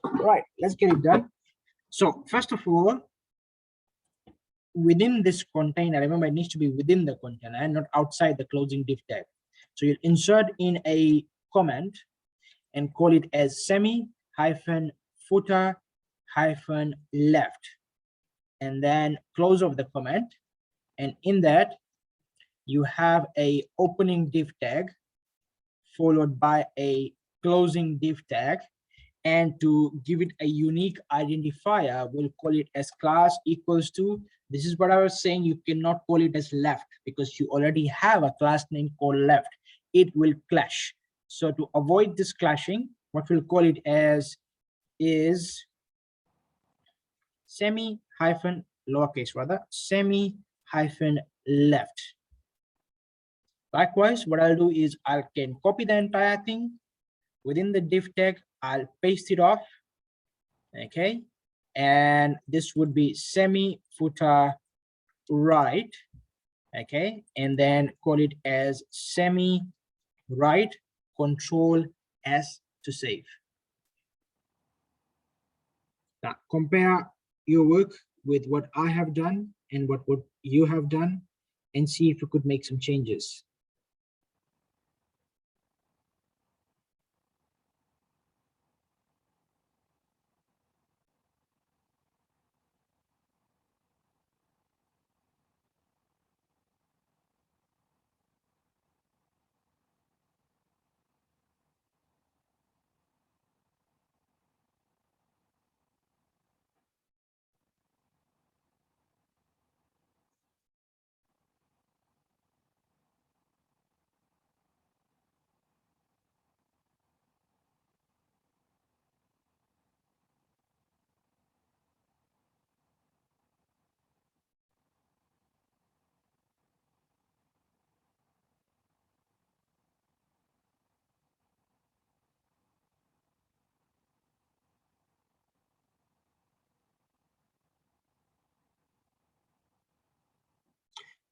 [SPEAKER 1] Right, let's get it done. So first of all, within this container, remember it needs to be within the container and not outside the closing div tag. So you'll insert in a comment and call it as semi hyphen footer hyphen left, and then close off the comment. And in that, you have a opening div tag followed by a closing div tag. And to give it a unique identifier, we'll call it as class equals to, this is what I was saying, you cannot call it as left because you already have a class name called left. It will clash. So to avoid this clashing, what we'll call it as is semi hyphen lowercase rather, semi hyphen left. Likewise, what I'll do is I can copy the entire thing within the div tag. I'll paste it off. Okay, and this would be semi footer right. Okay, and then call it as semi right, control S to save. Now compare your work with what I have done and what you have done, and see if you could make some changes.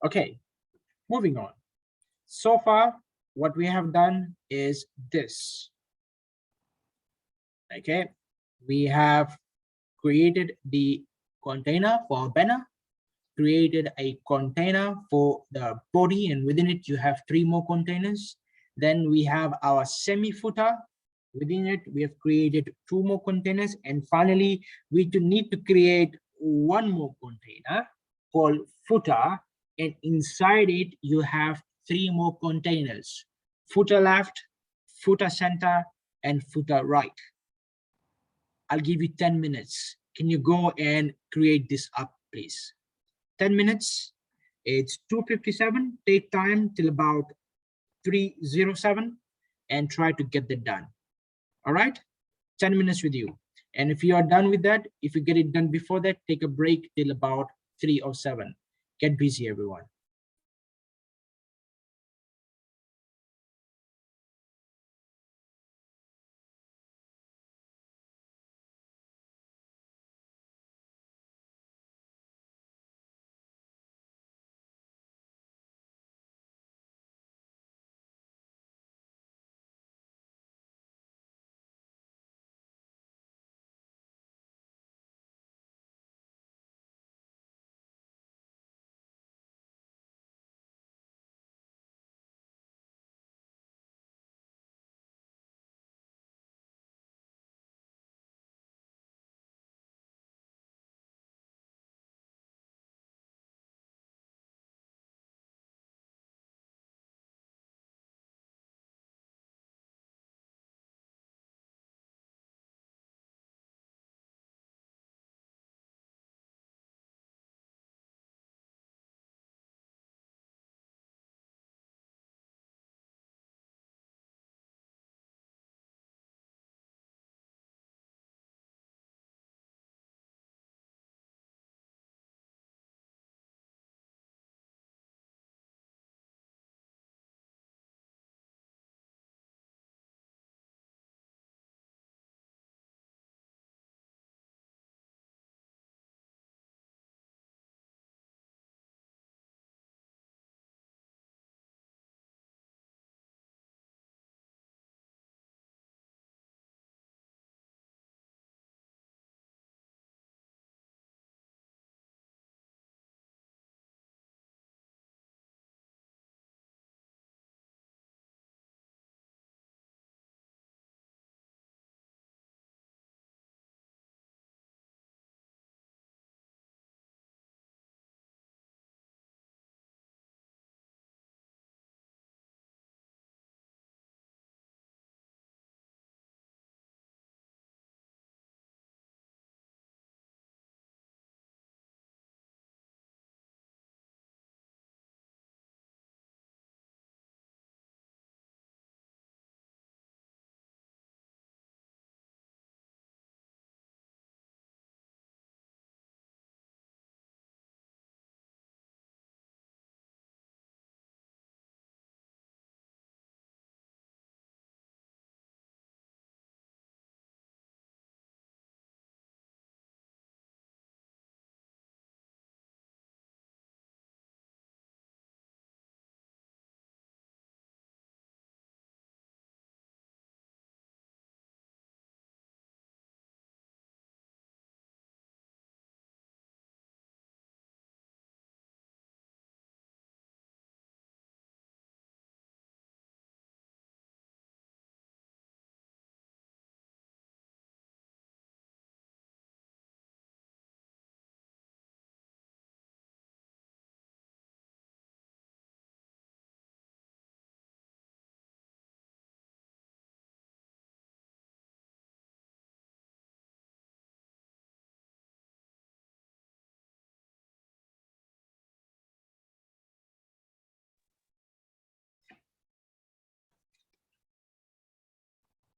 [SPEAKER 1] Okay, moving on. So far, what we have done is this. Okay, we have created the container for banner, created a container for the body, and within it you have 3 more containers. Then we have our semi footer. Within it we have created 2 more containers, and finally we need to create 1 more container called footer, and inside it you have 3 more containers: footer left, footer center, and footer right. I'll give you 10 minutes. Can you go and create this up, please? 10 minutes. It's 2:57. Take time till about 3:07 and try to get that done. All right? 10 minutes with you. And if you are done with that, if you get it done before that, take a break till about 3:07. Get busy, everyone.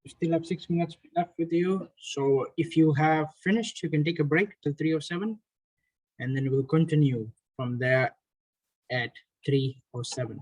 [SPEAKER 1] We still have 6 minutes left with you. So if you have finished, you can take a break till 3:07, and then we'll continue from there at 3:07.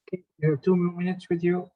[SPEAKER 1] Okay, you have 2 minutes with you.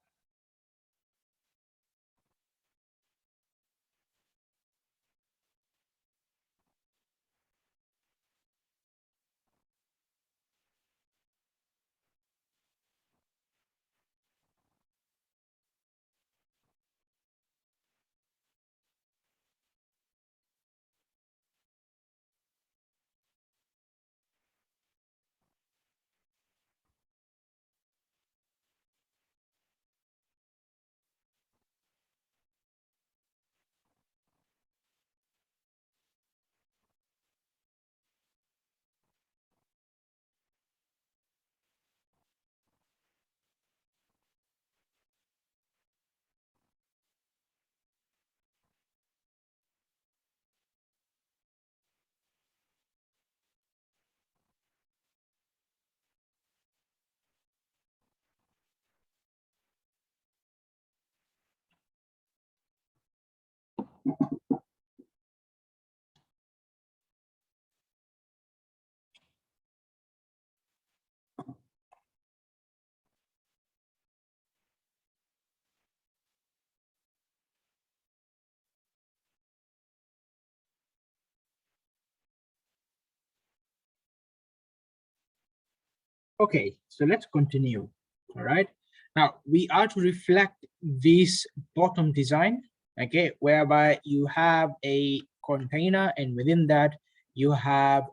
[SPEAKER 1] Okay, so let's continue. All right. Now we are to reflect this bottom design, okay, whereby you have a container and within that you have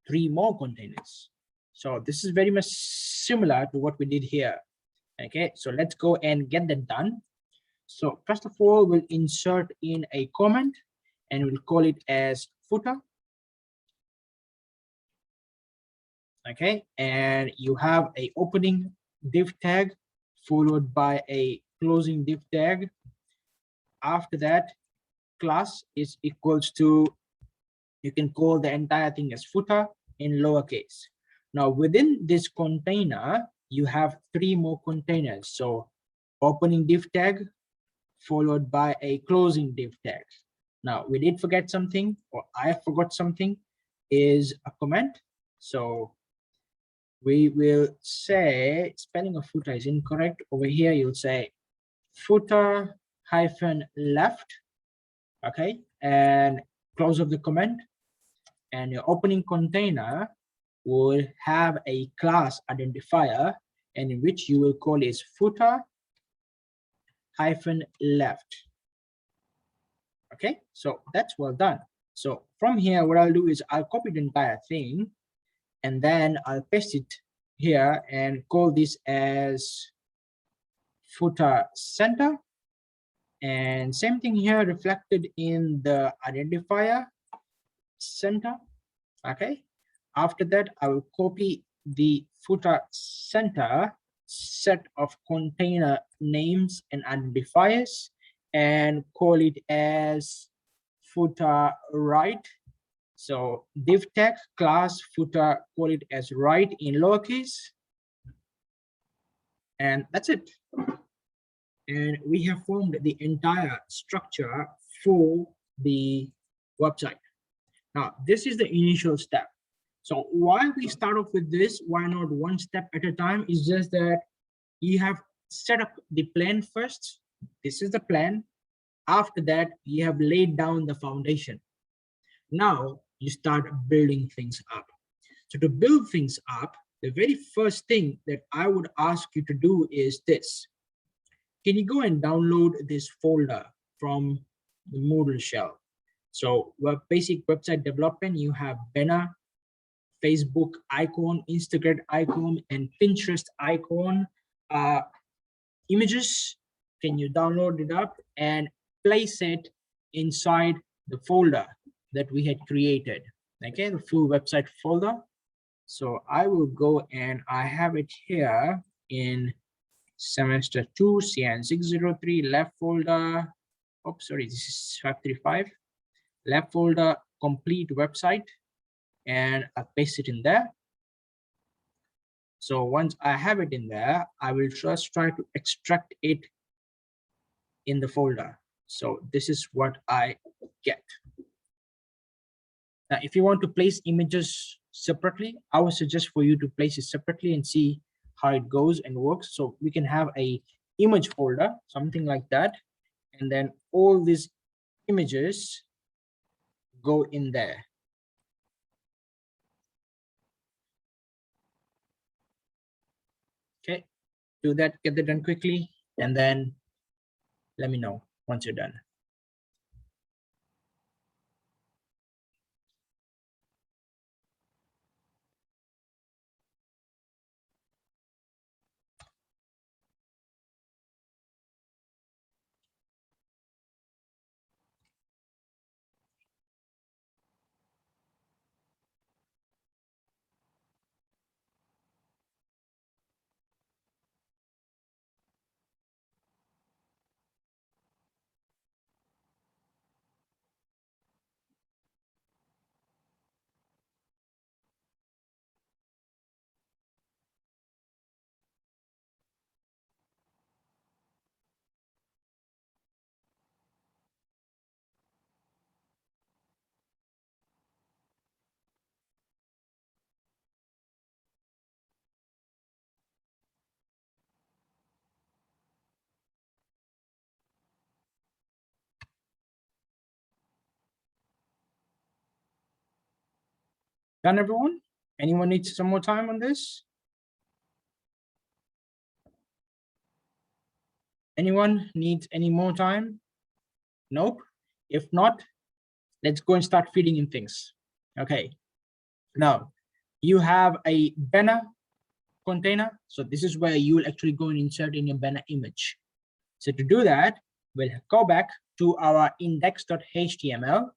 [SPEAKER 1] 3 more containers. So this is very much similar to what we did here. Okay, so let's go and get that done. So first of all, we'll insert in a comment and we'll call it as footer. Okay, and you have a opening div tag followed by a closing div tag. After that, class is equals to, you can call the entire thing as footer in lowercase. Now within this container, you have 3 more containers. So opening div tag followed by a closing div tag. Now we did forget something, or I forgot something, is a comment. So we will say spelling of footer is incorrect. Over here, you'll say footer hyphen left, okay, and close of the comment. And your opening container will have a class identifier, and in which you will call is footer hyphen left. Okay, so that's well done. So from here, what I'll do is I'll copy the entire thing, and then I'll paste it here and call this as footer center. And same thing here reflected in the identifier center. Okay, after that I will copy the footer center set of container names and identifiers and call it as footer right. So div tag class footer, call it as right in lowercase, and that's it. And we have formed the entire structure for the website. Now, this is the initial step. So why we start off with this, why not one step at a time, is just that you have set up the plan first. This is the plan. After that, you have laid down the foundation. Now you start building things up. So to build things up, the very first thing that I would ask you to do is this. Can you go and download this folder from the Moodle shell? So basic website development, you have banner, Facebook icon, Instagram icon, and Pinterest icon. Images, can you download it up and place it inside the folder that we had created? Okay, the full website folder. So I will go and I have it here in semester 2, CIN603, left folder. Oh, sorry, this is 535. Left folder, complete website, and I paste it in there. So once I have it in there, I will just try to extract it in the folder. So this is what I get. Now, if you want to place images separately, I would suggest for you to place it separately and see how it goes and works. So we can have a image folder, something like that. And then all these images go in there. Okay, do that, get that done quickly, and then let me know once you're done. Done, everyone? Anyone needs some more time on this? Anyone needs any more time? Nope. If not, let's go and start feeding in things. Okay. Now, you have a banner container. So this is where you will actually go and insert in your banner image. So to do that, we'll go back to our index.html.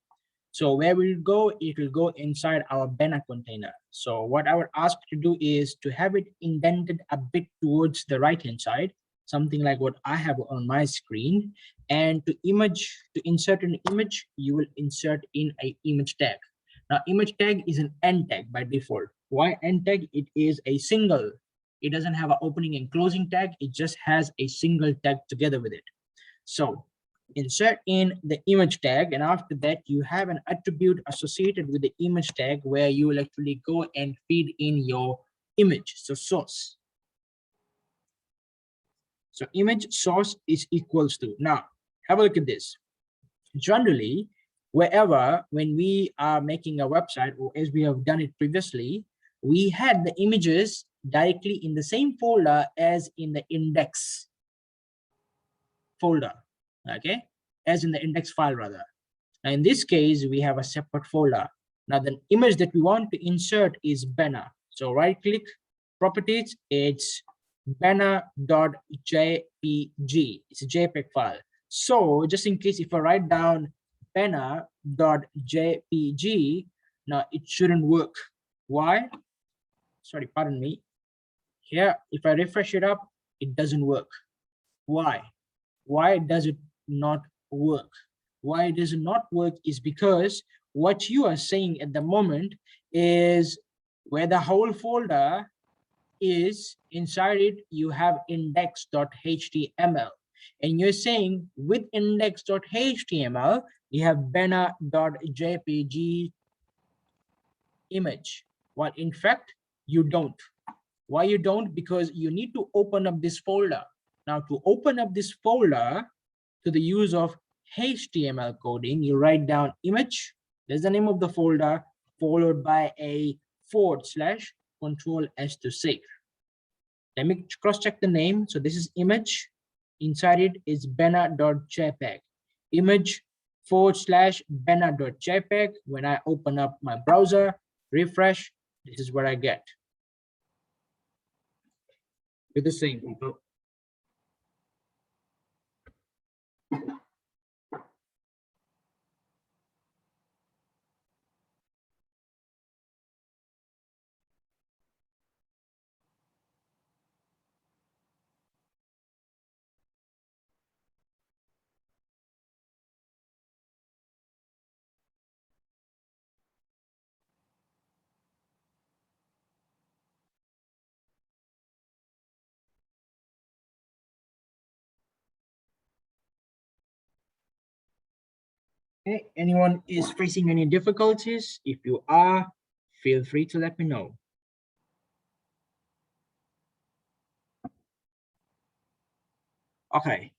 [SPEAKER 1] So where we'll go, it will go inside our banner container. So what I would ask to do is to have it indented a bit towards the right-hand side, something like what I have on my screen. And to insert an image, you will insert in a image tag. Now, image tag is an end tag by default. Why end tag? It is a single. It doesn't have an opening and closing tag. It just has a single tag together with it. So insert in the image tag, and after that you have an attribute associated with the image tag where you will actually go and feed in your image. So source. So image source is equals to. Now have a look at this. Generally, when we are making a website, or as we have done it previously, we had the images directly in the same folder as in the index folder, okay, as in the index file rather. Now in this case, we have a separate folder. Now the image that we want to insert is banner. So right click, properties, it's banner.jpg. It's a JPEG file. So just in case if I write down banner.jpg, now it shouldn't work. Why? Sorry, pardon me. Here, if I refresh it up, it doesn't work. Why? Why does it not work? Why does it not work is because what you are saying at the moment is where the whole folder is, inside it you have index.html, and you're saying with index.html you have banner.jpg image, while in fact you don't. Why you don't? Because you need to open up this folder. Now to open up this folder to the use of HTML coding, you write down image, there's the name of the folder, followed by a / Control S to save. Let me cross check the name. So this is image, inside it is banner.jpg. Image / banner.jpg. When I open up my browser, refresh, this is what I get. Do the same, people. Okay, anyone is facing any difficulties? If you are, feel free to let me know. Okay,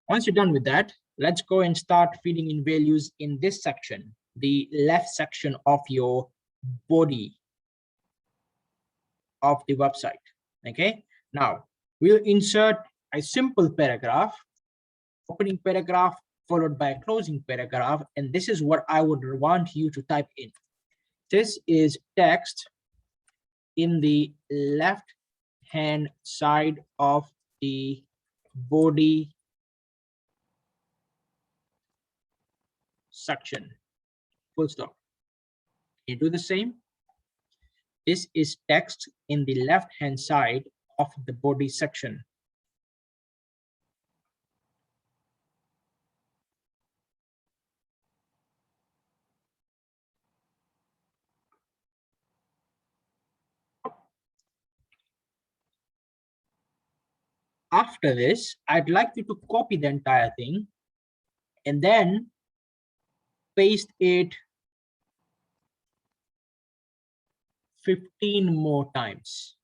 [SPEAKER 1] once you're done with that, let's go and start feeding in values in this section, the left section of your body of the website. Okay, now we'll insert a simple paragraph, opening paragraph followed by a closing paragraph, and this is what I would want you to type in. This is text in the left hand side of the body section, full stop. You do the same. This is text in the left hand side of the body section. After this, I'd like you to copy the entire thing and then paste it 15 more times.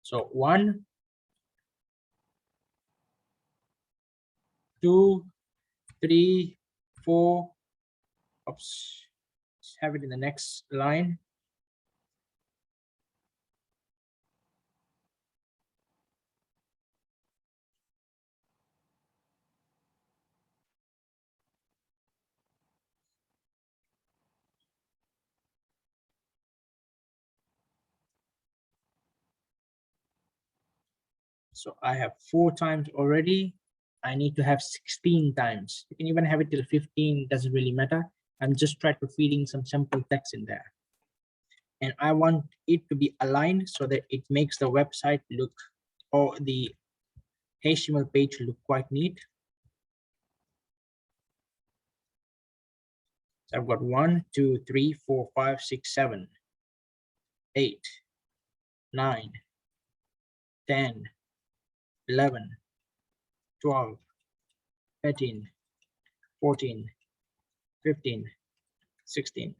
[SPEAKER 1] So 1, 2, 3, 4. Oops. Let's have it in the next line. So I have 4 times already. I need to have 16 times. You can even have it till 15, doesn't really matter. I'm just trying to feeding some simple text in there. And I want it to be aligned so that it makes the website look, or the HTML page look quite neat. So I've got 1, 2, 3, 4, 5, 6, 7, 8, 9, 10, 11, 12, 13, 14, 15, 16.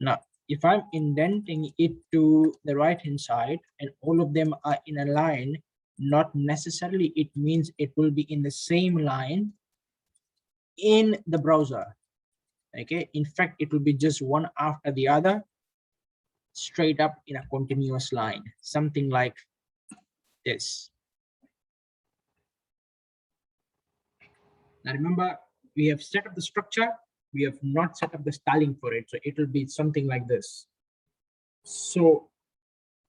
[SPEAKER 1] Now, if I'm indenting it to the right-hand side and all of them are in a line, not necessarily it means it will be in the same line in the browser. Okay, in fact, it will be just one after the other, straight up in a continuous line, something like this. Now remember, we have set up the structure, we have not set up the styling for it, so it will be something like this. So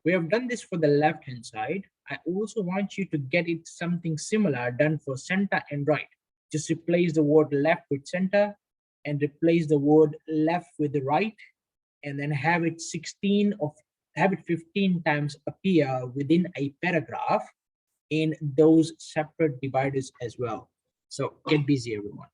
[SPEAKER 1] we have done this for the left hand side. I also want you to get it something similar done for center and right. Just replace the word left with center and replace the word left with the right, and then have it 15 times appear within a paragraph in those separate dividers as well. So get busy, everyone.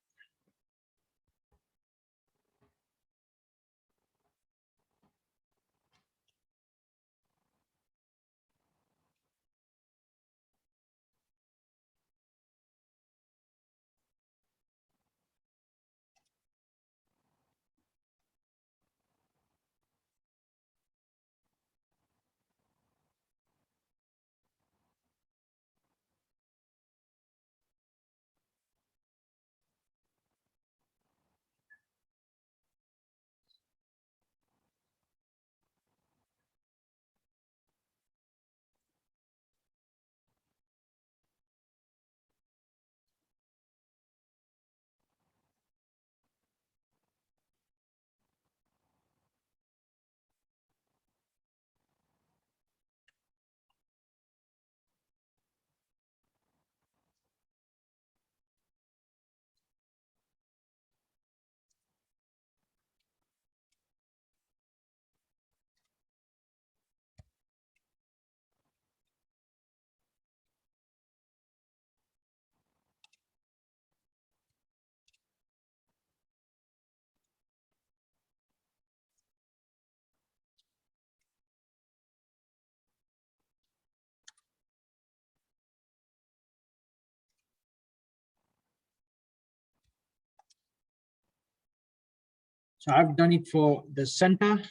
[SPEAKER 1] So I've done it for the center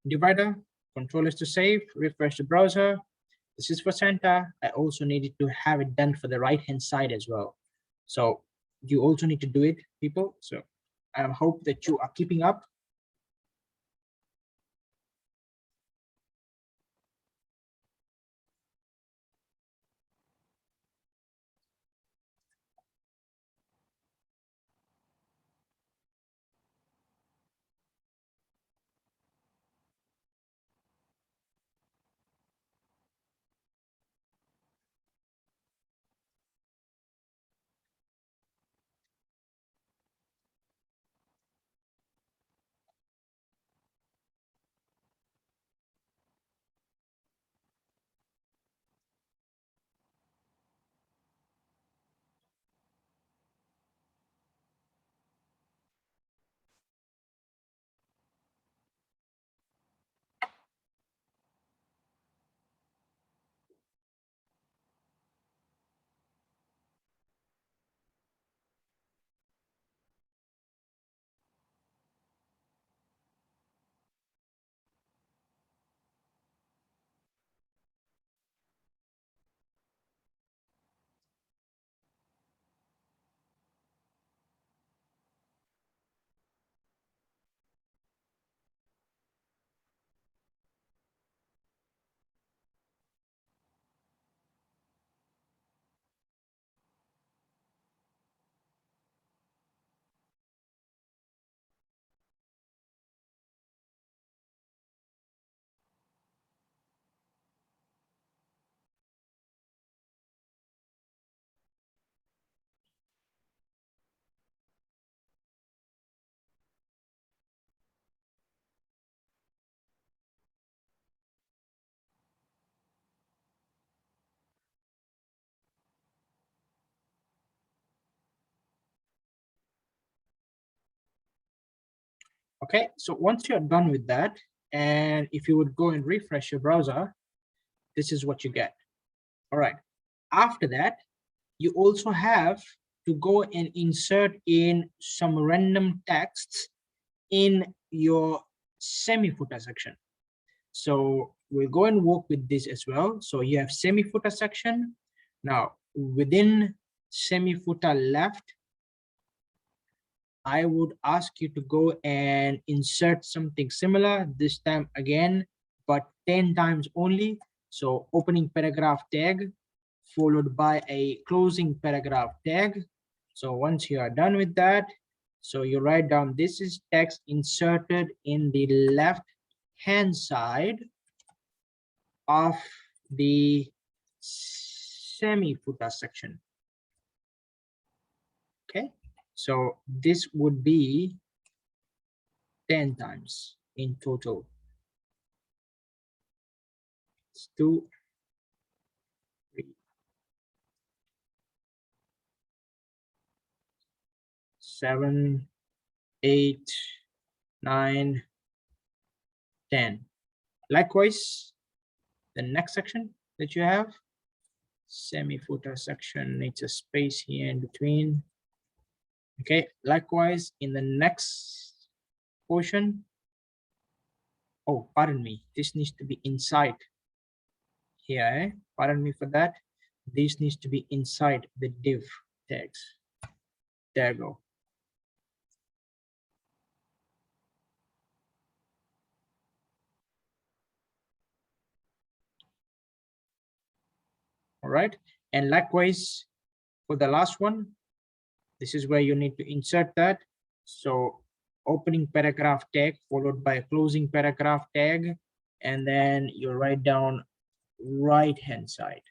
[SPEAKER 1] divider. Control is to save, refresh the browser. This is for center. I also needed to have it done for the right hand side as well. So you also need to do it, people. So I hope that you are keeping up. Okay, so once you're done with that, and if you would go and refresh your browser, this is what you get. All right, after that, you also have to go and insert in some random texts in your semi-footer section. So we'll go and work with this as well. So you have semi-footer section. Now within semi-footer left, I would ask you to go and insert something similar, this time again, but 10 times only. So opening paragraph tag, followed by a closing paragraph tag. So once you are done with that, so you write down, this is text inserted in the left hand side of the semi-footer section. Okay, so this would be 10 times in total. It's 2, 3, 7, 8, 9, 10. Likewise, the next section that you have, semi-footer section, needs a space here in between. Okay, likewise in the next portion, oh, pardon me, this needs to be inside here, pardon me for that. This needs to be inside the div tags. There you go. All right, and likewise for the last one, this is where you need to insert that. So opening paragraph tag followed by a closing paragraph tag, and then you write down right hand side.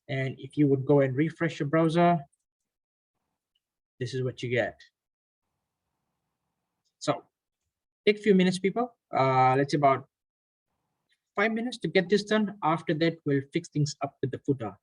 [SPEAKER 1] And if you would go and refresh your browser, this is what you get. So take a few minutes, people. Let's say about 5 minutes to get this done. After that, we'll fix things up with the footer.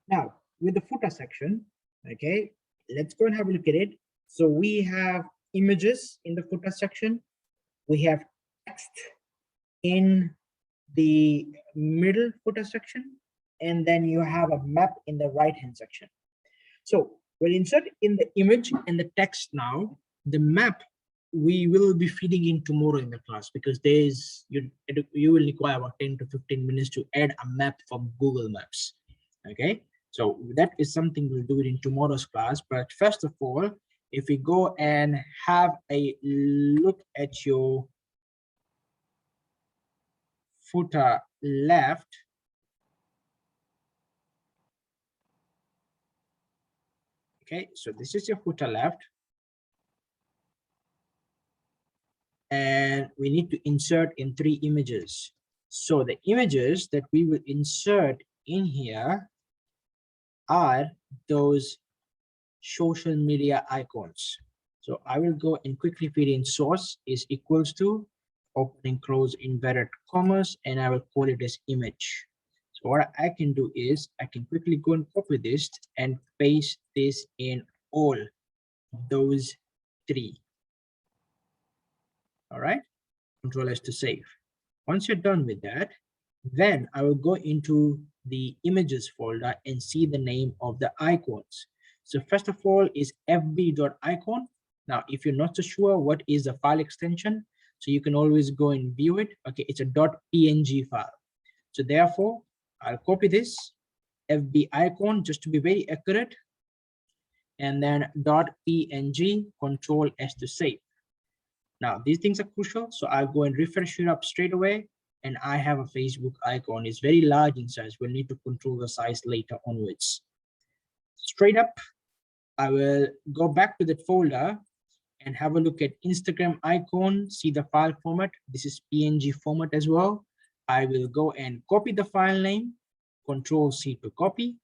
[SPEAKER 1] Now, with the footer section, okay, let's go and have a look at it. So we have images in the footer section. We have text in the middle footer section, and then you have a map in the right-hand section. So we'll insert in the image and the text now. The map we will be feeding in tomorrow in the class, because you will require about 10 to 15 minutes to add a map from Google Maps. Okay, so that is something we'll do it in tomorrow's class. But first of all, if we go and have a look at your footer left. Okay, so this is your footer left. And we need to insert in 3 images. So the images that we will insert in here are those social media icons. So I will go and quickly feed in source is equals to opening close inverted commas, and I will call it as image. So what I can do is I can quickly go and copy this and paste this in all those 3. All right, Control S to save. Once you're done with that, then I will go into the images folder and see the name of the icons. So first of all is fb.icon. Now, if you're not so sure what is the file extension, so you can always go and view it. Okay, it's a .png file. So therefore, I'll copy this fb icon just to be very accurate, and then .png, Control S to save. Now, these things are crucial, so I'll go and refresh it up straight away, and I have a Facebook icon. It's very large in size. We'll need to control the size later onwards. Straight up, I will go back to that folder and have a look at Instagram icon, see the file format. This is PNG format as well. I will go and copy the file name, Control C to copy,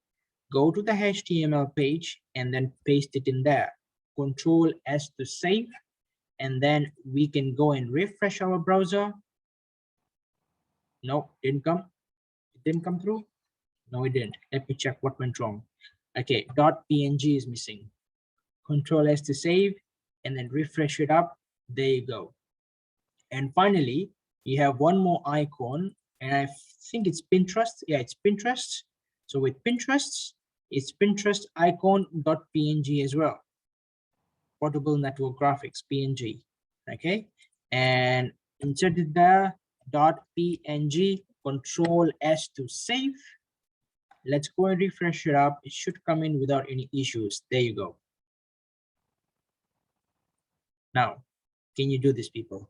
[SPEAKER 1] go to the HTML page, and then paste it in there. Control S to save. And then we can go and refresh our browser. No, didn't come. It didn't come through. No, it didn't. Let me check what went wrong. Okay, .png is missing. Control S to save, and then refresh it up. There you go. And finally, you have one more icon, and I think it's Pinterest. Yeah, it's Pinterest. So with Pinterest, it's Pinterest icon.png as well. Portable network graphics, PNG. Okay, and inserted there, .png, Control S to save. Let's go and refresh it up. It should come in without any issues. There you go. Now, can you do this, people?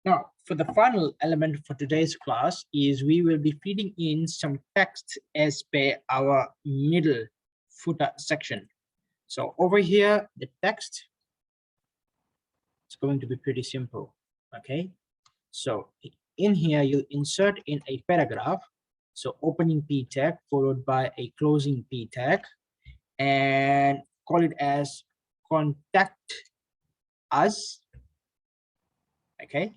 [SPEAKER 1] Now, for the final element for today's class is we will be feeding in some text as per our middle footer section. So over here, the text is going to be pretty simple. Okay, so in here, you'll insert in a paragraph. So opening P tag followed by a closing P tag, and call it as contact us. Okay.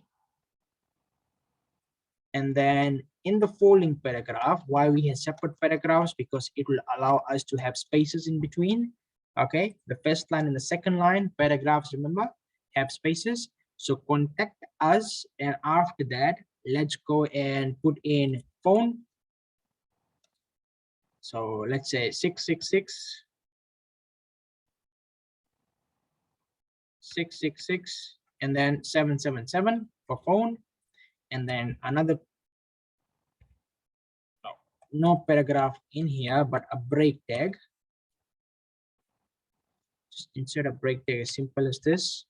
[SPEAKER 1] And then in the following paragraph, why we have separate paragraphs, because it will allow us to have spaces in between. Okay, the first line and the second line, paragraphs, remember, have spaces. So contact us, and after that, let's go and put in phone. So let's say 666 666 and then 777 for phone, and then another, no paragraph in here, but a break tag. Just insert a break tag as simple as this.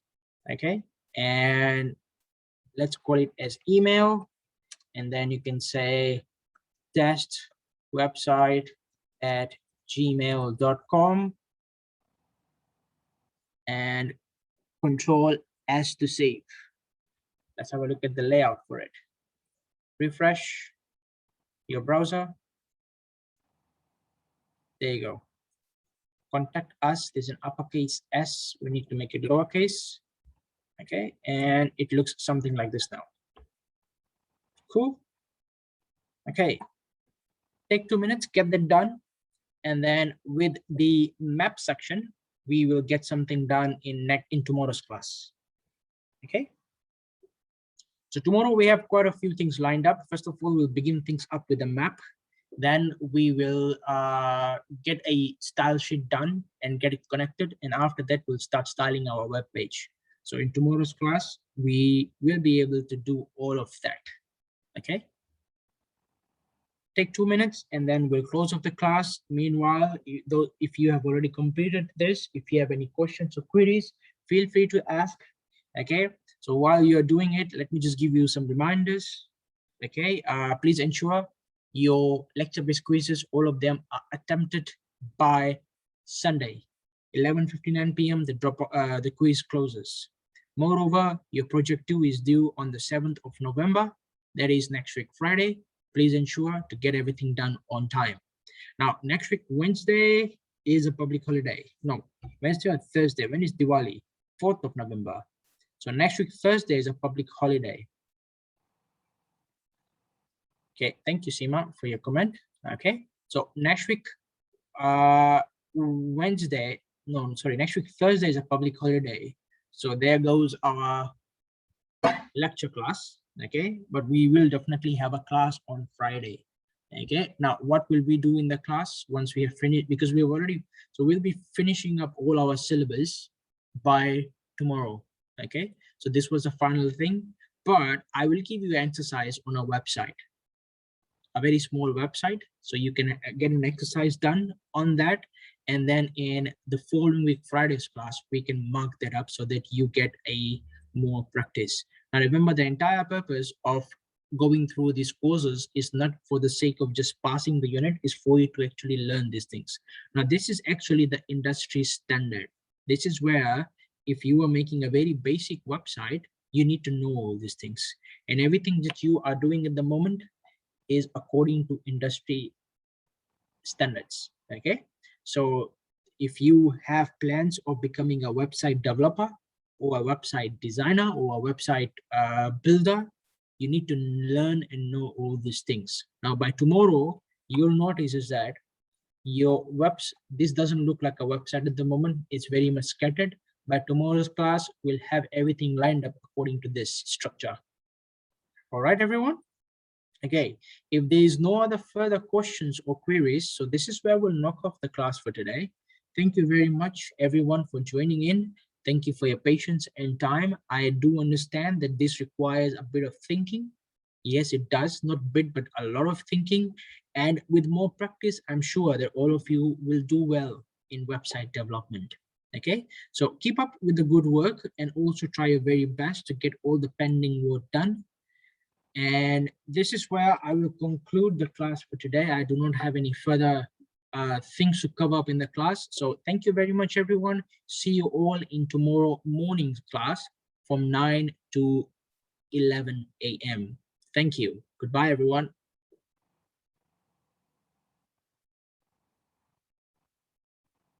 [SPEAKER 1] Okay, and let's call it as email, and then you can say test website at gmail.com, and Control S to save. Let's have a look at the layout for it. Refresh your browser. There you go. Contact us. There's an uppercase S. We need to make it lowercase. Okay, and it looks something like this now. Cool. Okay, take 2 minutes, get that done. And then with the map section, we will get something done in tomorrow's class. Okay. So tomorrow we have quite a few things lined up. First of all, we'll begin things up with a map. Then we will get a style sheet done and get it connected. And after that, we'll start styling our web page. So in tomorrow's class, we will be able to do all of that. Okay. Take 2 minutes and then we'll close off the class. Meanwhile, if you have already completed this, if you have any questions or queries, feel free to ask. Okay, so while you're doing it, let me just give you some reminders. Okay, please ensure your lecture-based quizzes, all of them are attempted by Sunday, 11:59 p.m. The quiz closes. Moreover, your project 2 is due on the 7th of November. That is next week, Friday. Please ensure to get everything done on time. Now, next week, Wednesday is a public holiday. No, Wednesday or Thursday. When is Diwali? 4th of November. So next week, Thursday is a public holiday. Okay, thank you, Seema, for your comment. Okay, so next week, Wednesday, no, sorry, next week, Thursday is a public holiday. So there goes our lecture class. Okay, but we will definitely have a class on Friday. Okay, now what will we do in the class once we have finished? Because we've already, so we'll be finishing up all our syllabus by tomorrow. Okay, so this was the final thing, but I will give you an exercise on our website, a very small website, so you can get an exercise done on that. And then in the following week, Friday's class, we can mark that up so that you get a more practice. Now remember, the entire purpose of going through these courses is not for the sake of just passing the unit, is for you to actually learn these things. Now this is actually the industry standard. This is where if you are making a very basic website, you need to know all these things, and everything that you are doing at the moment is according to industry standards. Okay, so if you have plans of becoming a website developer or a website designer or a website builder, you need to learn and know all these things. Now by tomorrow, you'll notice is that your this doesn't look like a website at the moment. It's very much scattered. By tomorrow's class, we'll have everything lined up according to this structure. All right, everyone. Okay, if there is no other further questions or queries, so this is where we'll knock off the class for today. Thank you very much, everyone, for joining in. Thank you for your patience and time. I do understand that this requires a bit of thinking. Yes, it does, not a bit, but a lot of thinking. And with more practice, I'm sure that all of you will do well in website development. Okay, so keep up with the good work and also try your very best to get all the pending work done. And this is where I will conclude the class for today. I do not have any further things to cover up in the class. So thank you very much, everyone. See you all in tomorrow morning's class from 9 to 11 a.m. Thank you. Goodbye, everyone.